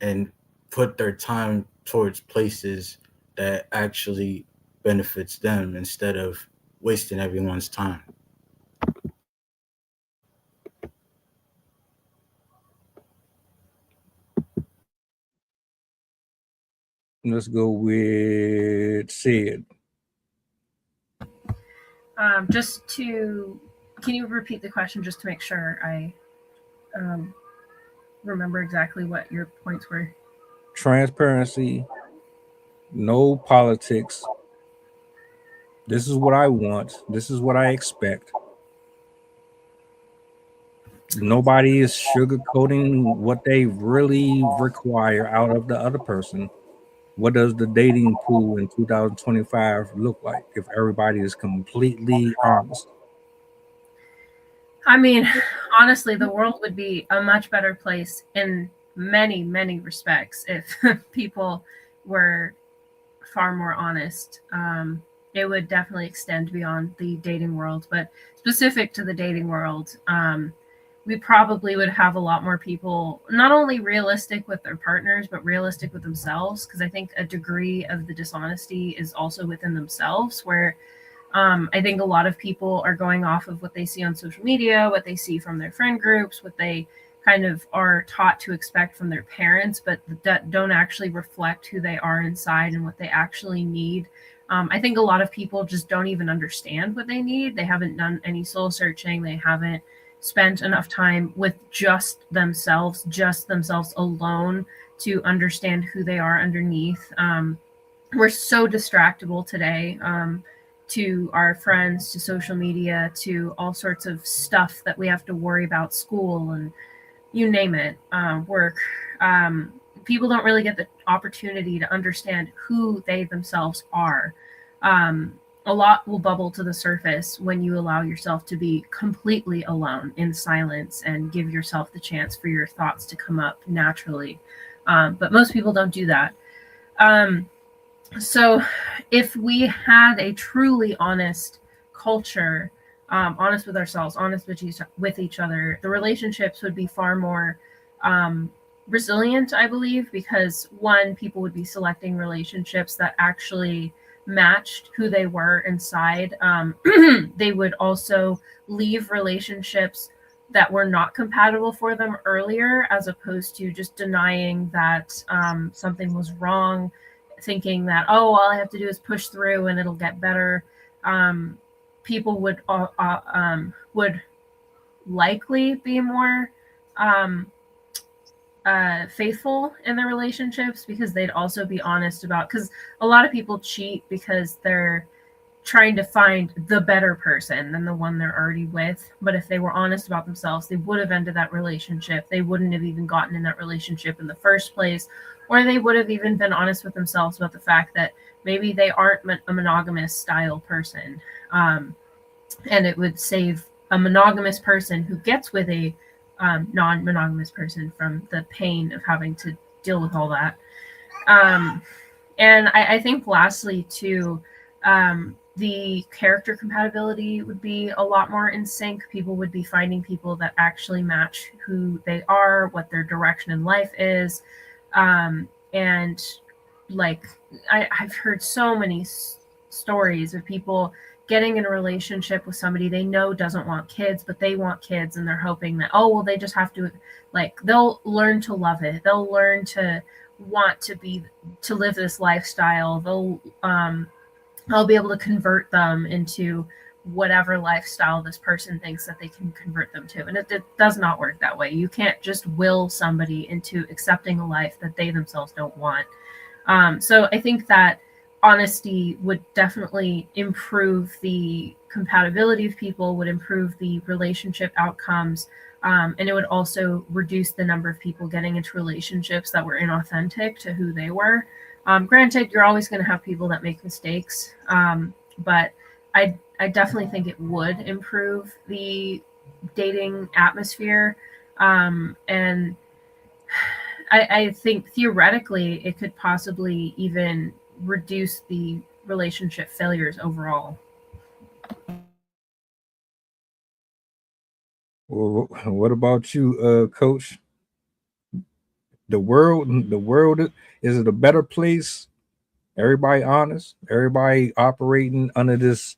and put their time towards places that actually benefits them instead of wasting everyone's time. Let's go with Sid. Can you repeat the question just to make sure I remember exactly what your points were? Transparency, no politics. This is what I want. This is what I expect. Nobody is sugarcoating what they really require out of the other person. What does the dating pool in 2025 look like if everybody is completely honest? I mean, honestly, the world would be a much better place in many, many respects if people were far more honest. It would definitely extend beyond the dating world, but specific to the dating world, we probably would have a lot more people not only realistic with their partners, but realistic with themselves. Because I think a degree of the dishonesty is also within themselves, where I think a lot of people are going off of what they see on social media, what they see from their friend groups, what they kind of are taught to expect from their parents, but that don't actually reflect who they are inside and what they actually need. I think a lot of people just don't even understand what they need. They haven't done any soul searching. They haven't spent enough time with just themselves alone to understand who they are underneath. We're so distractible today, to our friends, to social media, to all sorts of stuff that we have to worry about, school and you name it, work. People don't really get the opportunity to understand who they themselves are. A lot will bubble to the surface when you allow yourself to be completely alone in silence and give yourself the chance for your thoughts to come up naturally. But most people don't do that. So if we had a truly honest culture, honest with ourselves, honest with each other, the relationships would be far more resilient, I believe, because one, people would be selecting relationships that actually matched who they were inside. They would also leave relationships that were not compatible for them earlier, as opposed to just denying that something was wrong, thinking that, oh, all I have to do is push through and it'll get better. People would likely be more faithful in their relationships, because they'd also be honest about, because a lot of people cheat because they're trying to find the better person than the one they're already with. But if they were honest about themselves, they would have ended that relationship. They wouldn't have even gotten in that relationship in the first place, or they would have even been honest with themselves about the fact that maybe they aren't a monogamous style person. And it would save a monogamous person who gets with a non-monogamous person from the pain of having to deal with all that. And I think lastly too, the character compatibility would be a lot more in sync. People would be finding people that actually match who they are, what their direction in life is. And like, I've heard so many stories of people getting in a relationship with somebody they know doesn't want kids, but they want kids, and they're hoping that, oh, well, they just have to, like, they'll learn to love it. They'll learn to want to live this lifestyle. I'll be able to convert them into whatever lifestyle this person thinks that they can convert them to. And it does not work that way. You can't just will somebody into accepting a life that they themselves don't want. So I think that honesty would definitely improve the compatibility of people, would improve the relationship outcomes, and it would also reduce the number of people getting into relationships that were inauthentic to who they were. Granted, you're always going to have people that make mistakes, but I definitely think it would improve the dating atmosphere. And I think theoretically it could possibly even reduce the relationship failures overall. Well, what about you, Coach? The world, is it a better place? Everybody honest, everybody operating under this,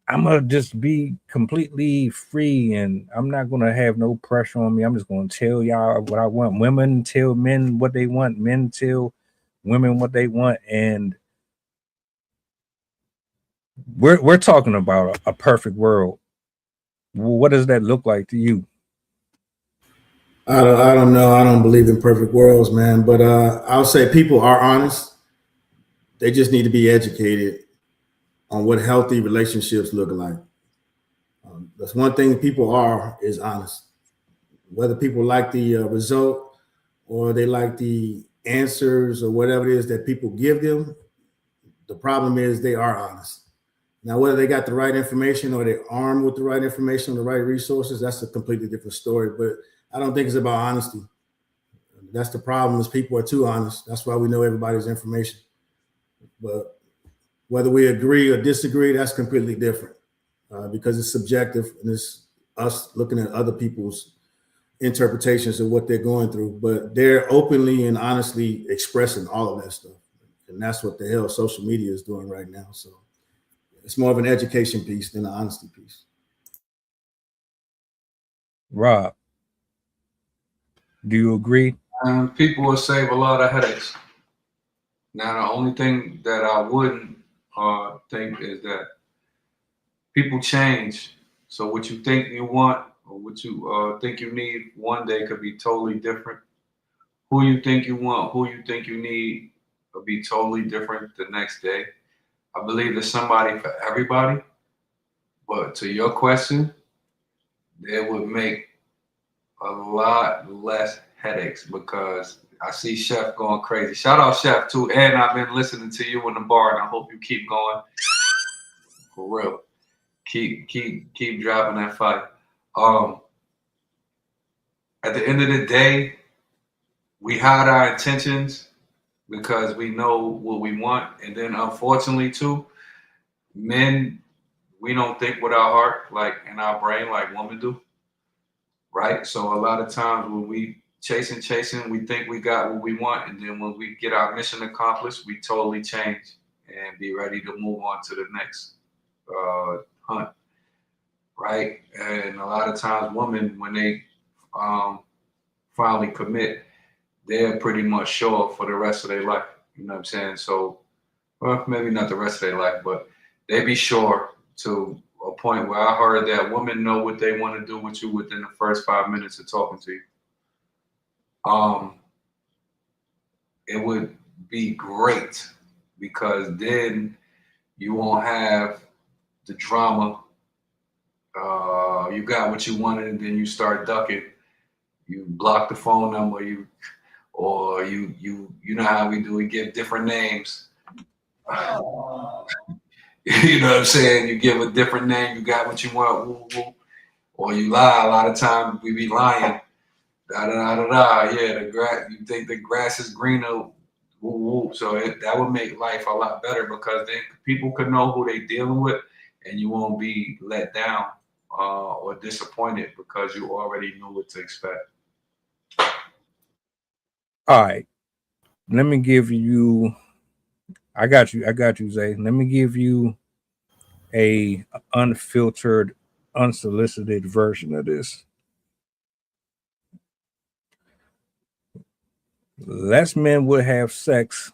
I'm gonna just be completely free and I'm not gonna have no pressure on me. I'm just gonna tell y'all what I want. Women tell men what they want, men tell women what they want, and we're talking about a perfect world. What does that look like to you? I don't know. I don't believe in perfect worlds, man. But I'll say people are honest. They just need to be educated on what healthy relationships look like. That's one thing people are is honest. Whether people like the result or they like the answers or whatever it is that people give them, the problem is they are honest. Now, whether they got the right information or they're armed with the right information, the right resources, that's a completely different story. But I don't think it's about honesty. That's the problem, is people are too honest. That's why we know everybody's information. But whether we agree or disagree, that's completely different, because it's subjective and us looking at other people's interpretations of what they're going through, but they're openly and honestly expressing all of that stuff. And that's what the hell social media is doing right now. So it's more of an education piece than an honesty piece. Rob, do you agree? People will save a lot of headaches. Now, the only thing that I wouldn't think is that people change. So what you think you want or what you think you need one day could be totally different. Who you think you want, who you think you need will be totally different the next day. I believe there's somebody for everybody. But to your question, it would make a lot less headaches because I see Chef going crazy. Shout out Chef too. And I've been listening to you in the bar, and I hope you keep going. For real. Keep dropping that fight. At the end of the day, we hide our intentions because we know what we want. And then unfortunately too, men, we don't think with our heart, like in our brain, like women do. Right? So a lot of times when we chasing, we think we got what we want. And then when we get our mission accomplished, we totally change and be ready to move on to the next hunt. Right? And a lot of times women, when they finally commit, they're pretty much sure for the rest of their life. You know what I'm saying? So, well, maybe not the rest of their life, but they be sure to a point where I heard that women know what they want to do with you within the first 5 minutes of talking to you. It would be great because then you won't have the drama. You got what you wanted, and then you start ducking. You block the phone number. You know how we do. We give different names. You know what I'm saying? You give a different name. You got what you want. Woo, woo. Or you lie. A lot of times we be lying. Da da da da da. Yeah, the grass. You think the grass is greener. Woo, woo. So that would make life a lot better because then people could know who they dealing with, and you won't be let down or disappointed because you already knew what to expect. All right. Let me give you. I got you, Zay. Let me give you a unfiltered, unsolicited version of this. Less men would have sex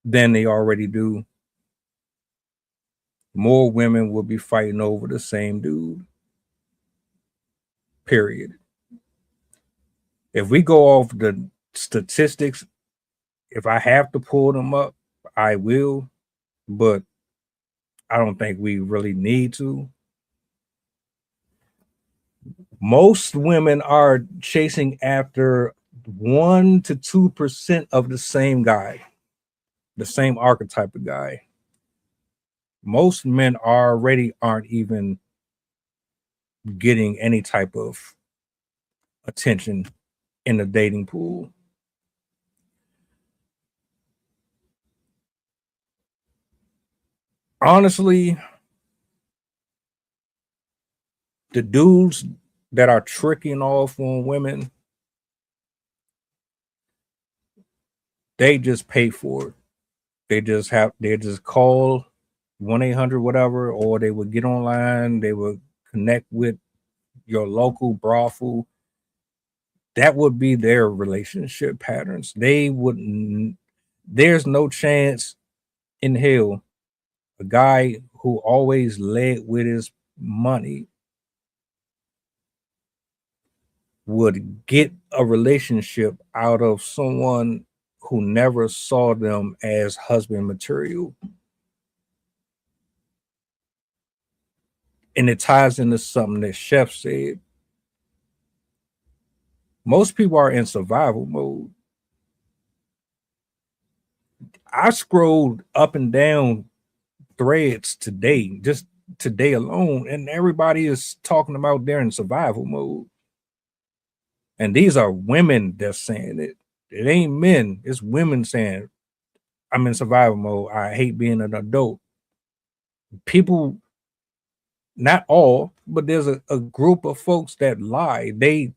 than they already do. More women will be fighting over the same dude. Period. If we go off the statistics, if I have to pull them up, I will, but I don't think we really need to. Most women are chasing after 1% to 2% of the same guy, the same archetype of guy. Most men aren't even getting any type of attention in the dating pool. Honestly, the dudes that are tricking off on women, they just pay for it. They just call 1-800 whatever, or they would get online, they would connect with your local brothel. That would be their relationship patterns. They wouldn't. There's no chance in hell a guy who always led with his money would get a relationship out of someone who never saw them as husband material. And it ties into something that Chef said. Most people are in survival mode. I scrolled up and down threads today, just today alone, and everybody is talking about they're in survival mode. And these are women that's saying it. It ain't men, it's women saying, I'm in survival mode. I hate being an adult. People not all, but there's a group of folks that lie. They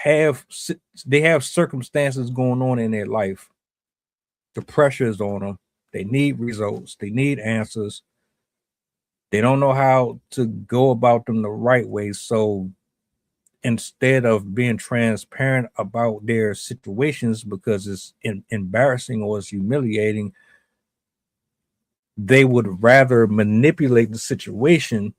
have circumstances going on in their life. The pressure is on them. They need results. They need answers. They don't know how to go about them the right way. So instead of being transparent about their situations because it's embarrassing or it's humiliating, they would rather manipulate the situation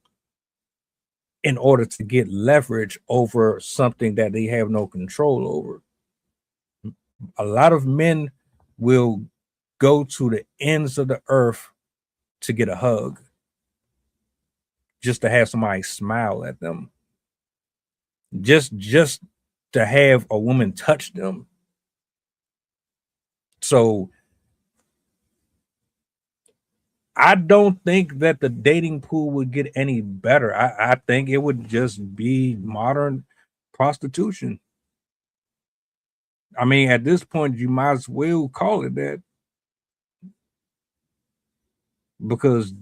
in order to get leverage over something that they have no control over. A lot of men will go to the ends of the earth to get a hug, just to have somebody smile at them, just to have a woman touch them. So I don't think that the dating pool would get any better. I think it would just be modern prostitution. I mean, at this point, you might as well call it that, because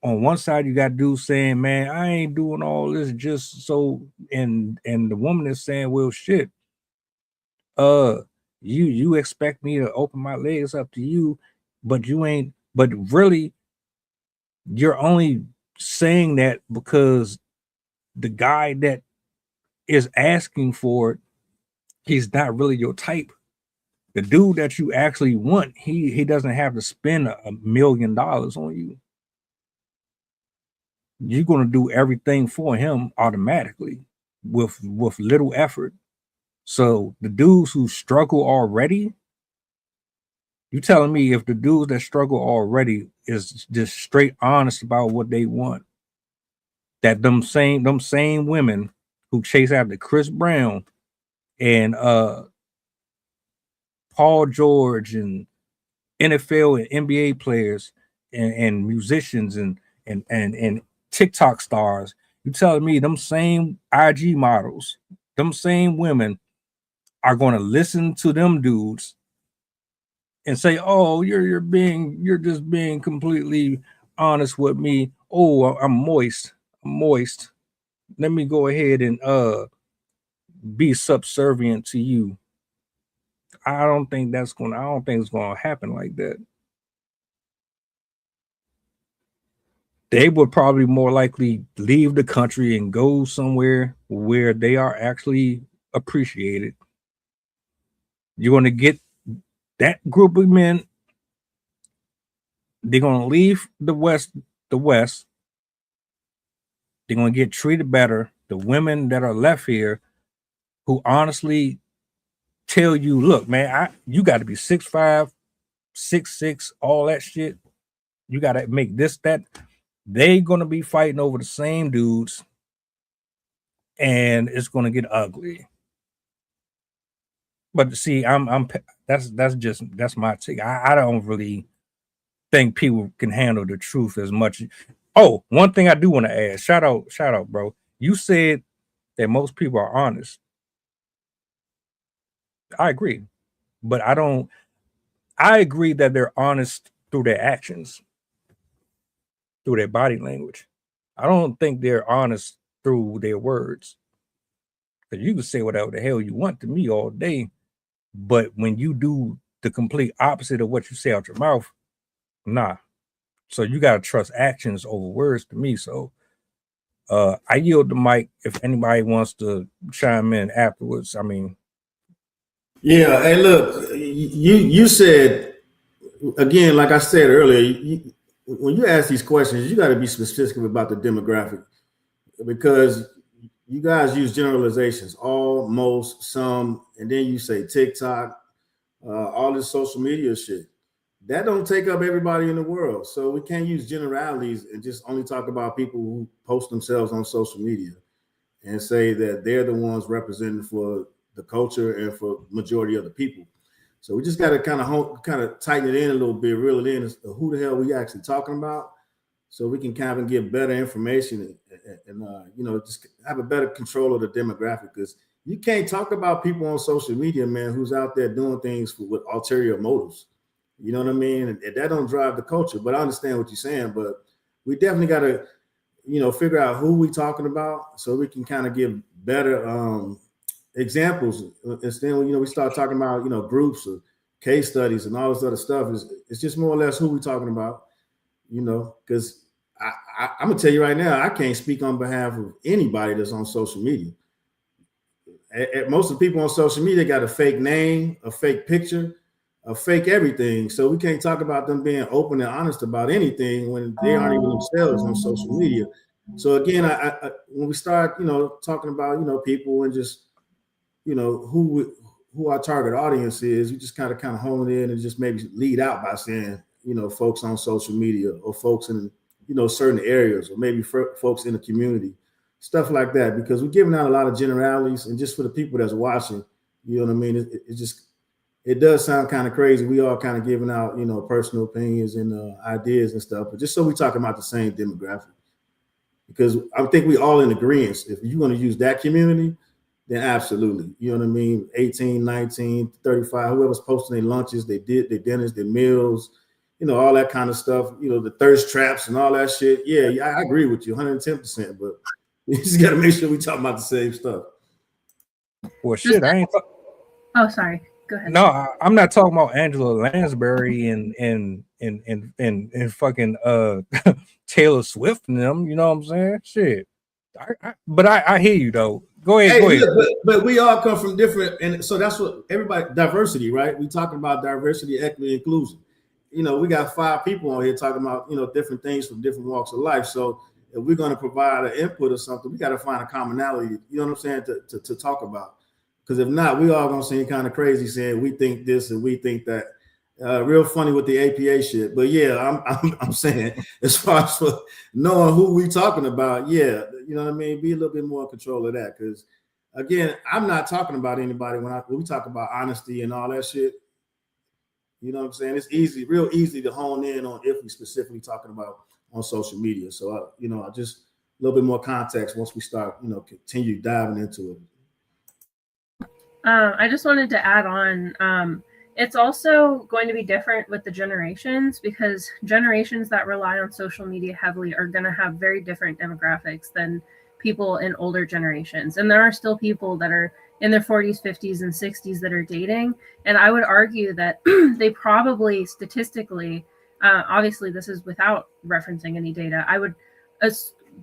on one side you got dudes saying, "Man, I ain't doing all this just so," and the woman is saying, "Well, shit, uh, you expect me to open my legs up to you, but you ain't." But really, you're only saying that because the guy that is asking for it, he's not really your type. The dude that you actually want, he doesn't have to spend $1 million on you. You're going to do everything for him automatically with little effort. So the dudes who struggle already, you telling me if the dudes that struggle already is just straight honest about what they want, that them same women who chase after Chris Brown and Paul George and NFL and NBA players and musicians and TikTok stars, you telling me them same IG models, them same women are going to listen to them dudes and say, "Oh, you're just being completely honest with me. Oh, I'm moist. Let me go ahead and be subservient to you." I don't think it's gonna happen like that. They would probably more likely leave the country and go somewhere where they are actually appreciated. You're going to get that group of men. They're going to leave the West. They're going to get treated better. The women that are left here, who honestly tell you, "Look, man, you got to be 6'5", 6'6", all that shit. You got to make this, that." They going to be fighting over the same dudes, and it's going to get ugly. But see, that's my take. I don't really think people can handle the truth as much. Oh, one thing I do want to add, shout out, bro. You said that most people are honest. I agree, but I agree that they're honest through their actions, through their body language. I don't think they're honest through their words. Because you can say whatever the hell you want to me all day, but when you do the complete opposite of what you say out your mouth, nah. So you gotta trust actions over words to me. So I yield the mic if anybody wants to chime in afterwards. I mean, yeah. Hey, look, you said again, like I said earlier, when you ask these questions, you got to be specific about the demographic, because you guys use generalizations, all, most, some, and then you say TikTok, all this social media shit. That don't take up everybody in the world. So we can't use generalities and just only talk about people who post themselves on social media and say that they're the ones representing for the culture and for majority of the people. So we just got to kind of tighten it in a little bit, reel it in as to who the hell we actually talking about, so we can kind of get better information and just have a better control of the demographic. Because you can't talk about people on social media, man, who's out there doing things with ulterior motives. You know what I mean? And that don't drive the culture. But I understand what you're saying. But we definitely got to, figure out who we talking about so we can kind of give better examples. Instead, we start talking about, groups or case studies and all this other stuff. It's just more or less who we talking about, because I'm gonna tell you right now, I can't speak on behalf of anybody that's on social media. Most of the people on social media got a fake name, a fake picture, a fake everything. So we can't talk about them being open and honest about anything when they aren't even themselves on social media. So again, I when we start, talking about, people and just, who our target audience is, we just kind of hone in and just maybe lead out by saying, folks on social media or folks in, certain areas, or maybe folks in the community, stuff like that, because we're giving out a lot of generalities, and just for the people that's watching, you know what I mean? It does sound kind of crazy. We all kind of giving out, personal opinions and ideas and stuff, but just so we're talking about the same demographic, because I think we all in agreement. If you're going to use that community, then absolutely, you know what I mean? 18, 19, 35, whoever's posting their lunches, they did their dinners, their meals, all that kind of stuff, the thirst traps and all that shit. Yeah, I agree with you 110%, but we just got to make sure we talking about the same stuff. Well, shit, I ain't. Oh, sorry. Go ahead. No, I'm not talking about Angela Lansbury and fucking Taylor Swift and them. You know what I'm saying? Shit. But I hear you though. Go ahead. Look, but we all come from different, and so that's what everybody, diversity, right? We talking about diversity, equity, inclusion. We got 5 people on here talking about, different things from different walks of life. So if we're going to provide an input or something, we got to find a commonality, you know what I'm saying, to talk about. Because if not, we all going to seem kind of crazy saying we think this and we think that. Real funny with the APA shit. But yeah, I'm saying, as far as for knowing who we talking about, yeah, you know what I mean? Be a little bit more in control of that. Because again, I'm not talking about anybody when we talk about honesty and all that shit. You know what I'm saying? It's real easy to hone in on if we specifically talking about on social media. So, I just a little bit more context once we start, continue diving into it. I just wanted to add on, it's also going to be different with the generations, because generations that rely on social media heavily are going to have very different demographics than people in older generations. And there are still people that are in their 40s, 50s, and 60s that are dating. And I would argue that they probably statistically, obviously this is without referencing any data, I would,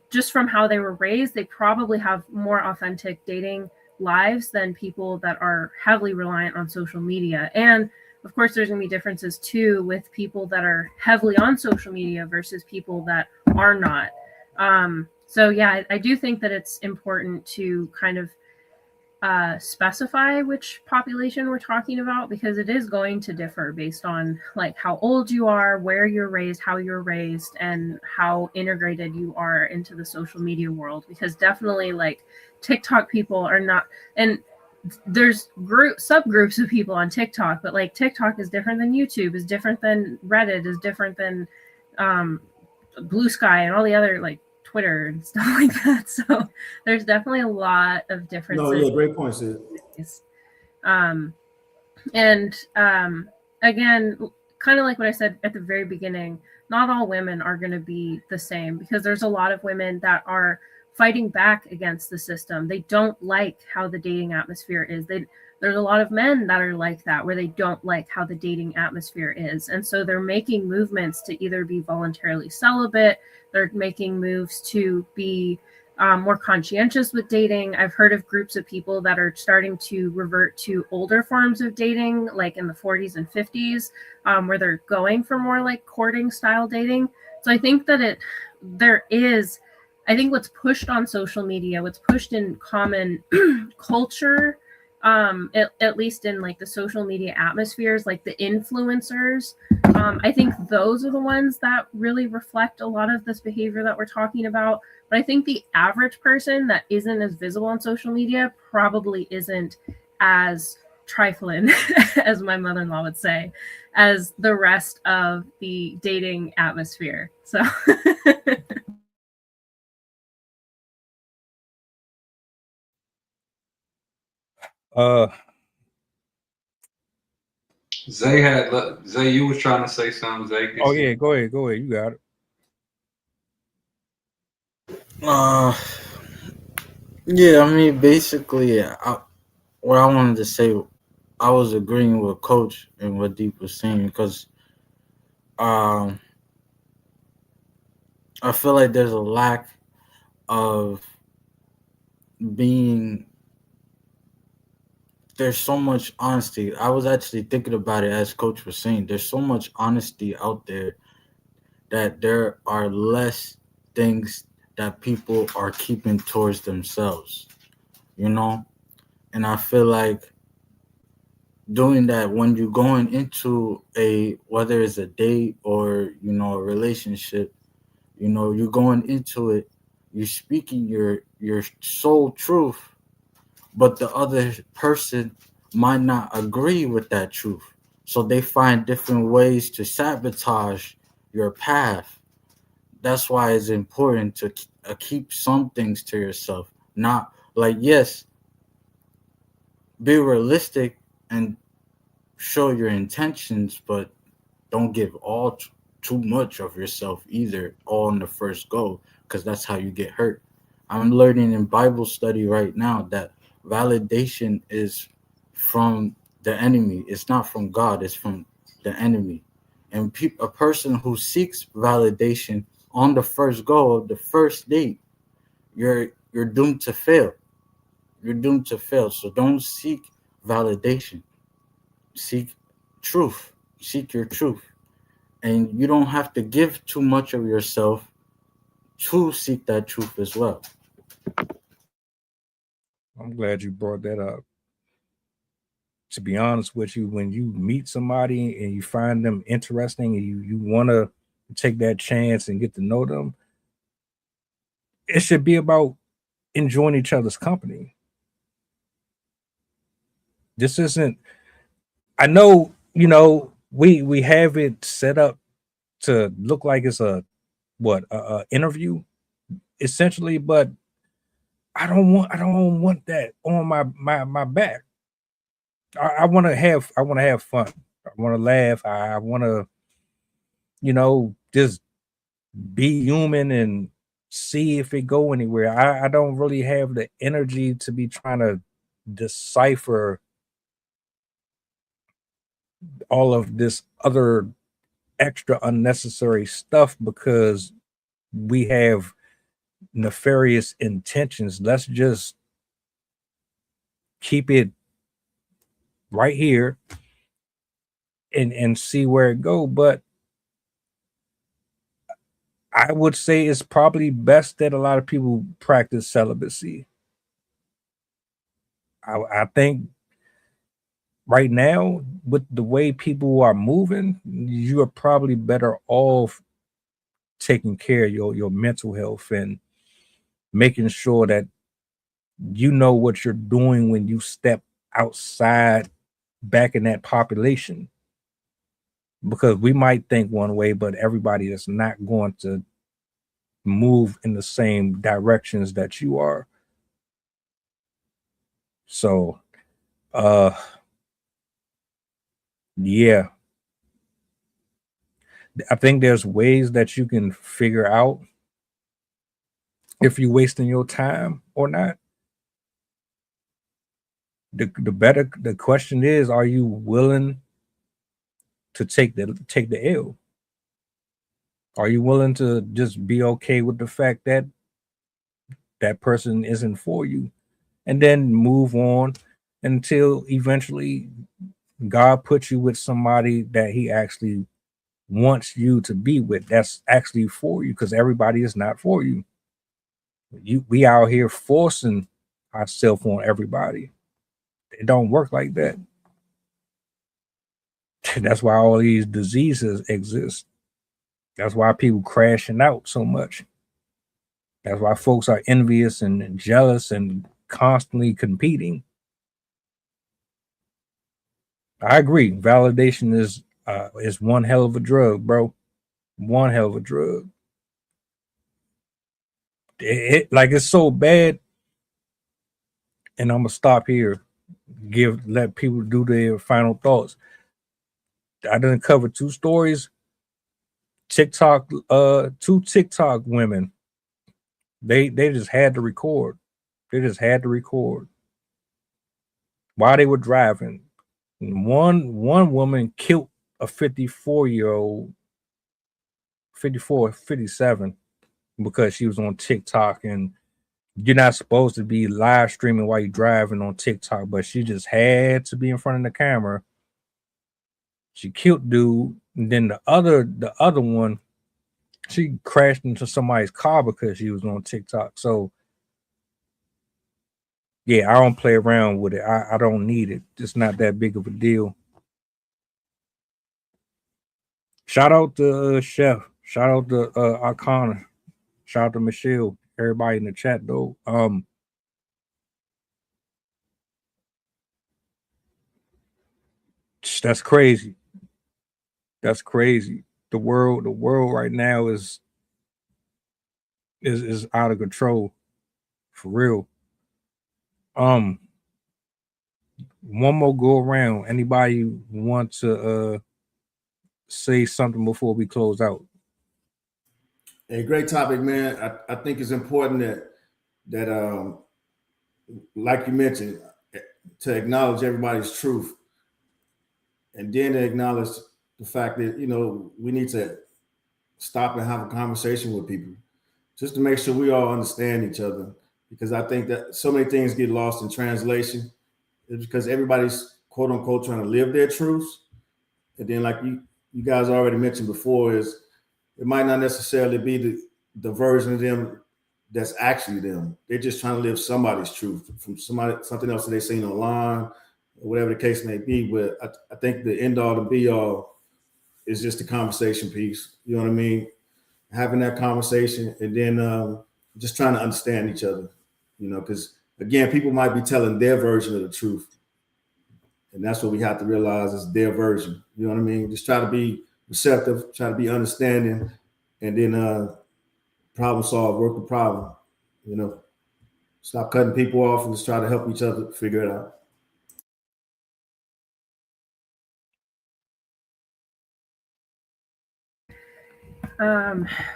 just from how they were raised, they probably have more authentic dating lives than people that are heavily reliant on social media. And of course, there's going to be differences too with people that are heavily on social media versus people that are not. So yeah, I do think that it's important to kind of specify which population we're talking about, because it is going to differ based on like how old you are, where you're raised, how you're raised, and how integrated you are into the social media world. Because definitely like TikTok people are not, and there's subgroups of people on TikTok, but like TikTok is different than YouTube, is different than Reddit, is different than Blue Sky and all the other like Twitter and stuff like that. So there's definitely a lot of differences. No, yeah, great point, Sid. Again, kind of like what I said at the very beginning, not all women are going to be the same, because there's a lot of women that are fighting back against the system. They don't like how the dating atmosphere is. There's a lot of men that are like that, where they don't like how the dating atmosphere is. And so they're making movements to either be voluntarily celibate, they're making moves to be more conscientious with dating. I've heard of groups of people that are starting to revert to older forms of dating, like in the 40s and 50s, where they're going for more like courting style dating. So I think that I think what's pushed on social media, what's pushed in common culture, at least in like the social media atmospheres, like the influencers, I think those are the ones that really reflect a lot of this behavior that we're talking about. But I think the average person that isn't as visible on social media probably isn't as trifling, as my mother-in-law would say, as the rest of the dating atmosphere. So Zay, you was trying to say something, Zay. Oh yeah, go ahead. You got it. Uh, yeah, I mean, basically, what I wanted to say, I was agreeing with Coach and what Deep was saying because um, I feel like there's a lack of being. There's so much honesty. I was actually thinking about it as Coach was saying. There's so much honesty out there that there are less things that people are keeping towards themselves, you know? And I feel like doing that when you're going into a whether it's a date or a relationship, you're going into it, you're speaking your soul truth, but the other person might not agree with that truth, so they find different ways to sabotage your path. That's why it's important to keep some things to yourself. Not like, yes, be realistic and show your intentions, but don't give too much of yourself either all in the first go, because that's how you get hurt. I'm learning in Bible study right now that validation is from the enemy. It's not from God, it's from the enemy. And a person who seeks validation on the first go of the first date, you're doomed to fail. You're doomed to fail. So don't seek validation. Seek truth. Seek your truth. And you don't have to give too much of yourself to seek that truth as well. I'm glad you brought that up. To be honest with you, when you meet somebody and you find them interesting and you want to take that chance and get to know them, it should be about enjoying each other's company. This isn't, I know, we have it set up to look like it's a interview essentially, but I don't want that on my back. I want to have fun. I want to laugh. I want to, just be human and see if it go anywhere. I don't really have the energy to be trying to decipher all of this other extra unnecessary stuff because we have nefarious intentions. Let's just keep it right here and see where it go. But I would say it's probably best that a lot of people practice celibacy. I think right now, with the way people are moving, you are probably better off taking care of your mental health and making sure that you know what you're doing when you step outside back in that population. Because we might think one way, but everybody is not going to move in the same directions that you are. So, uh, yeah, I think there's ways that you can figure out if you're wasting your time or not. The question is, are you willing to take the L? Are you willing to just be okay with the fact that that person isn't for you, and then move on until eventually God puts you with somebody that He actually wants you to be with, that's actually for you, because everybody is not for you. We out here forcing ourselves on everybody. It don't work like that. That's why all these diseases exist. That's why people crashing out so much. That's why folks are envious and jealous and constantly competing. I agree. Validation is one hell of a drug, bro. One hell of a drug. Like it's so bad. And I'm gonna stop here. Let people do their final thoughts. I didn't cover two stories. TikTok, two TikTok women They just had to record. They just had to record while they were driving. One woman killed a 54-year-old, 57, because she was on TikTok, and you're not supposed to be live streaming while you're driving on TikTok, but she just had to be in front of the camera. She killed dude, and then the other one, she crashed into somebody's car because she was on TikTok. So yeah, I don't play around with it. I don't need it. It's not that big of a deal. Shout out to Chef. Shout out to Arcana. Shout out to Michelle. Everybody in the chat though. That's crazy. That's crazy. The world right now is out of control. For real. One more go around. Anybody want to say something before we close out? A great topic, man. I think it's important that like you mentioned, to acknowledge everybody's truth, and then to acknowledge the fact that, you know, we need to stop and have a conversation with people just to make sure we all understand each other, because I think that so many things get lost in translation. It's because everybody's quote unquote trying to live their truths, and then like you guys already mentioned before, is it might not necessarily be the version of them that's actually them. They're just trying to live somebody's truth from something else that they've seen online, or whatever the case may be. But I think the end all to be all is just the conversation piece. You know what I mean? Having that conversation, and then just trying to understand each other. You know, because again, people might be telling their version of the truth, and that's what we have to realize is their version. You know what I mean? Just try to be receptive, try to be understanding, and then problem solve, work the problem. You know, stop cutting people off and just try to help each other figure it out.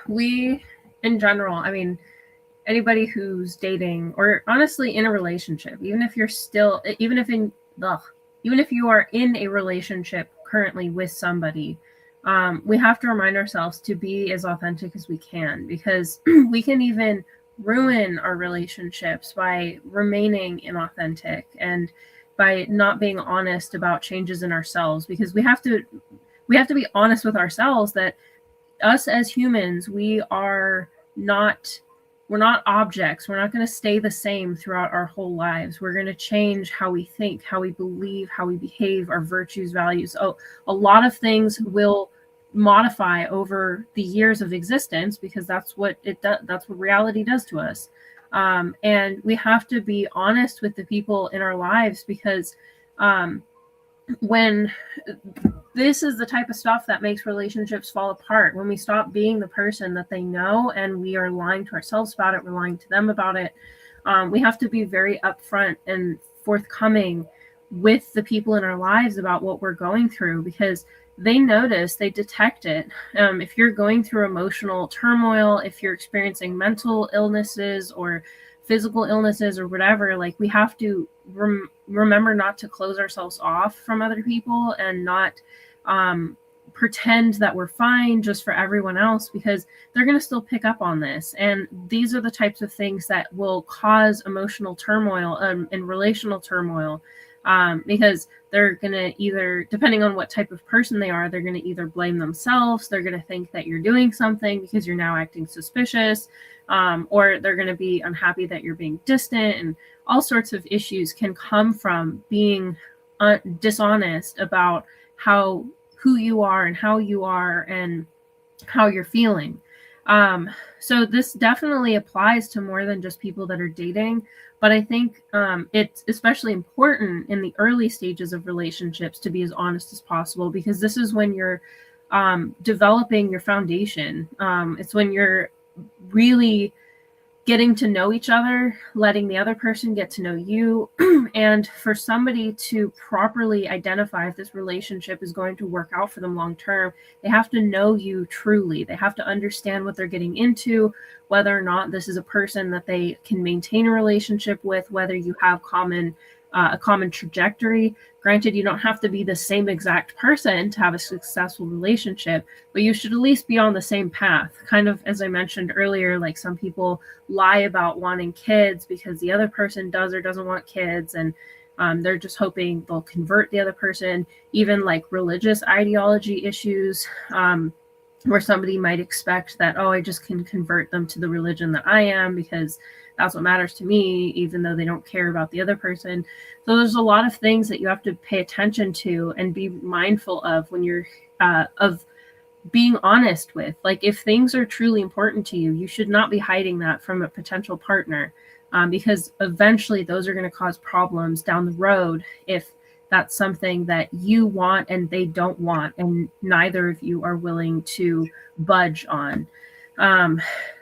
We, in general, I mean, anybody who's dating or honestly in a relationship, even if you are in a relationship currently with somebody, we have to remind ourselves to be as authentic as we can, because we can even ruin our relationships by remaining inauthentic and by not being honest about changes in ourselves, because we have to be honest with ourselves that us as humans, we're not objects. We're not going to stay the same throughout our whole lives. We're going to change how we think, how we believe, how we behave, our virtues, values. Oh, a lot of things will modify over the years of existence, because that's what it does. That's what reality does to us. And we have to be honest with the people in our lives, because when this is the type of stuff that makes relationships fall apart, when we stop being the person that they know and we are lying to ourselves about it, we're lying to them about it. We have to be very upfront and forthcoming with the people in our lives about what we're going through, because they notice, they detect it. If you're going through emotional turmoil, if you're experiencing mental illnesses or physical illnesses or whatever, like, we have to remember not to close ourselves off from other people and not pretend that we're fine just for everyone else, because they're going to still pick up on this. And these are the types of things that will cause emotional turmoil and relational turmoil, because they're going to either, depending on what type of person they are, they're going to either blame themselves, they're going to think that you're doing something because you're now acting suspicious, or they're going to be unhappy that you're being distant, and all sorts of issues can come from being dishonest about who you are and how you are and how you're feeling. So this definitely applies to more than just people that are dating, but I think it's especially important in the early stages of relationships to be as honest as possible, because this is when you're developing your foundation. It's when you're really getting to know each other, letting the other person get to know you, and for somebody to properly identify if this relationship is going to work out for them long term, they have to know you truly. They have to understand what they're getting into, whether or not this is a person that they can maintain a relationship with, whether you have a common trajectory. Granted, you don't have to be the same exact person to have a successful relationship, but you should at least be on the same path. Kind of as I mentioned earlier, like some people lie about wanting kids because the other person does or doesn't want kids, and they're just hoping they'll convert the other person. Even like religious ideology issues, where somebody might expect that, oh, I just can convert them to the religion that I am because that's what matters to me, even though they don't care about the other person. So there's a lot of things that you have to pay attention to and be mindful of when you're of being honest with. Like, if things are truly important to you, you should not be hiding that from a potential partner, because eventually those are going to cause problems down the road if that's something that you want and they don't want, and neither of you are willing to budge on.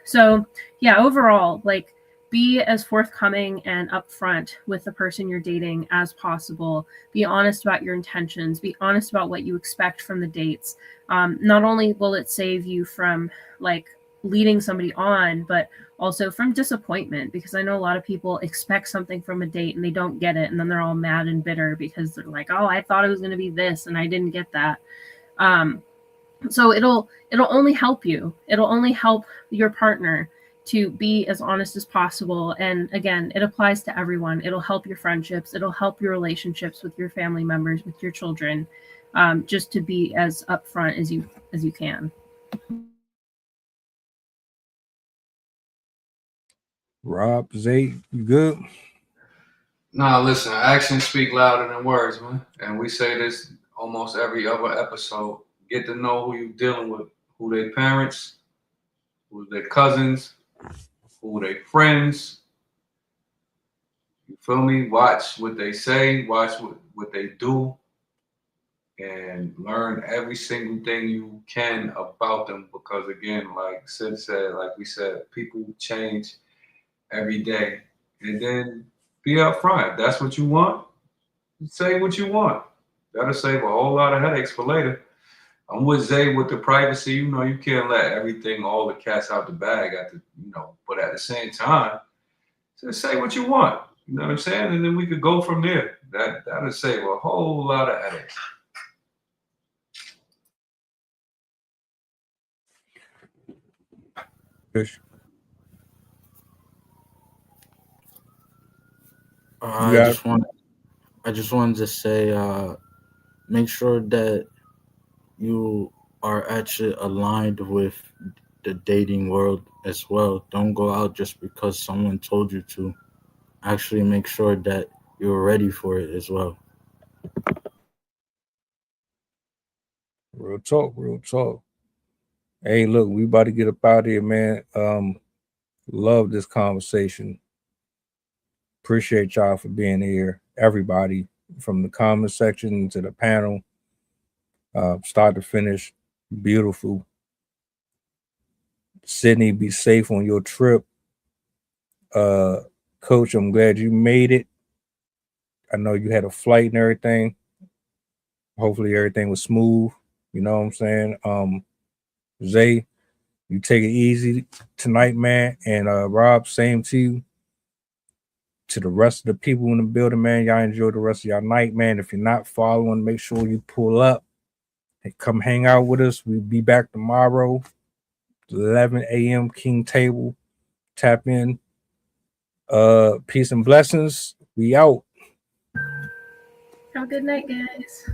So yeah, overall, like, be as forthcoming and upfront with the person you're dating as possible. Be honest about your intentions. Be honest about what you expect from the dates. Not only will it save you from like leading somebody on, but also from disappointment, because I know a lot of people expect something from a date and they don't get it, and then they're all mad and bitter because they're like, oh, I thought it was going to be this and I didn't get that. So it'll only help you. It'll only help your partner to be as honest as possible. And again, it applies to everyone. It'll help your friendships. It'll help your relationships with your family members, with your children, just to be as upfront as you can. Rob, Zay, you good? Nah, listen, actions speak louder than words, man. And we say this almost every other episode. Get to know who you're dealing with, who their parents, who their cousins, who their friends. You feel me? Watch what they say, watch what they do, and learn every single thing you can about them. Because again, like Sid said, like we said, people change every day. And then be upfront. If that's what you want, say what you want. That'll save a whole lot of headaches for later. I'm with Zay with the privacy. You know, you can't let everything, all the cats out the bag but at the same time, just say what you want. You know what I'm saying? And then we could go from there. That'll save a whole lot of headaches. I just wanted to say, make sure that you are actually aligned with the dating world as well. Don't go out just because someone told you to. Actually make sure that you're ready for it as well. Real talk, real talk. Hey, look, we about to get up out of here, man. Love this conversation. Appreciate y'all for being here. Everybody, from the comment section to the panel, start to finish, beautiful. Sydney, be safe on your trip. Coach, I'm glad you made it. I know you had a flight and everything. Hopefully everything was smooth. You know what I'm saying? Zay, you take it easy tonight, man. And Rob, same to you. To the rest of the people in the building, man, y'all enjoy the rest of y'all night, man. If you're not following, make sure you pull up and come hang out with us. We'll be back tomorrow, 11 a.m. King Table. Tap in. Peace and blessings. We out. Have a good night, guys.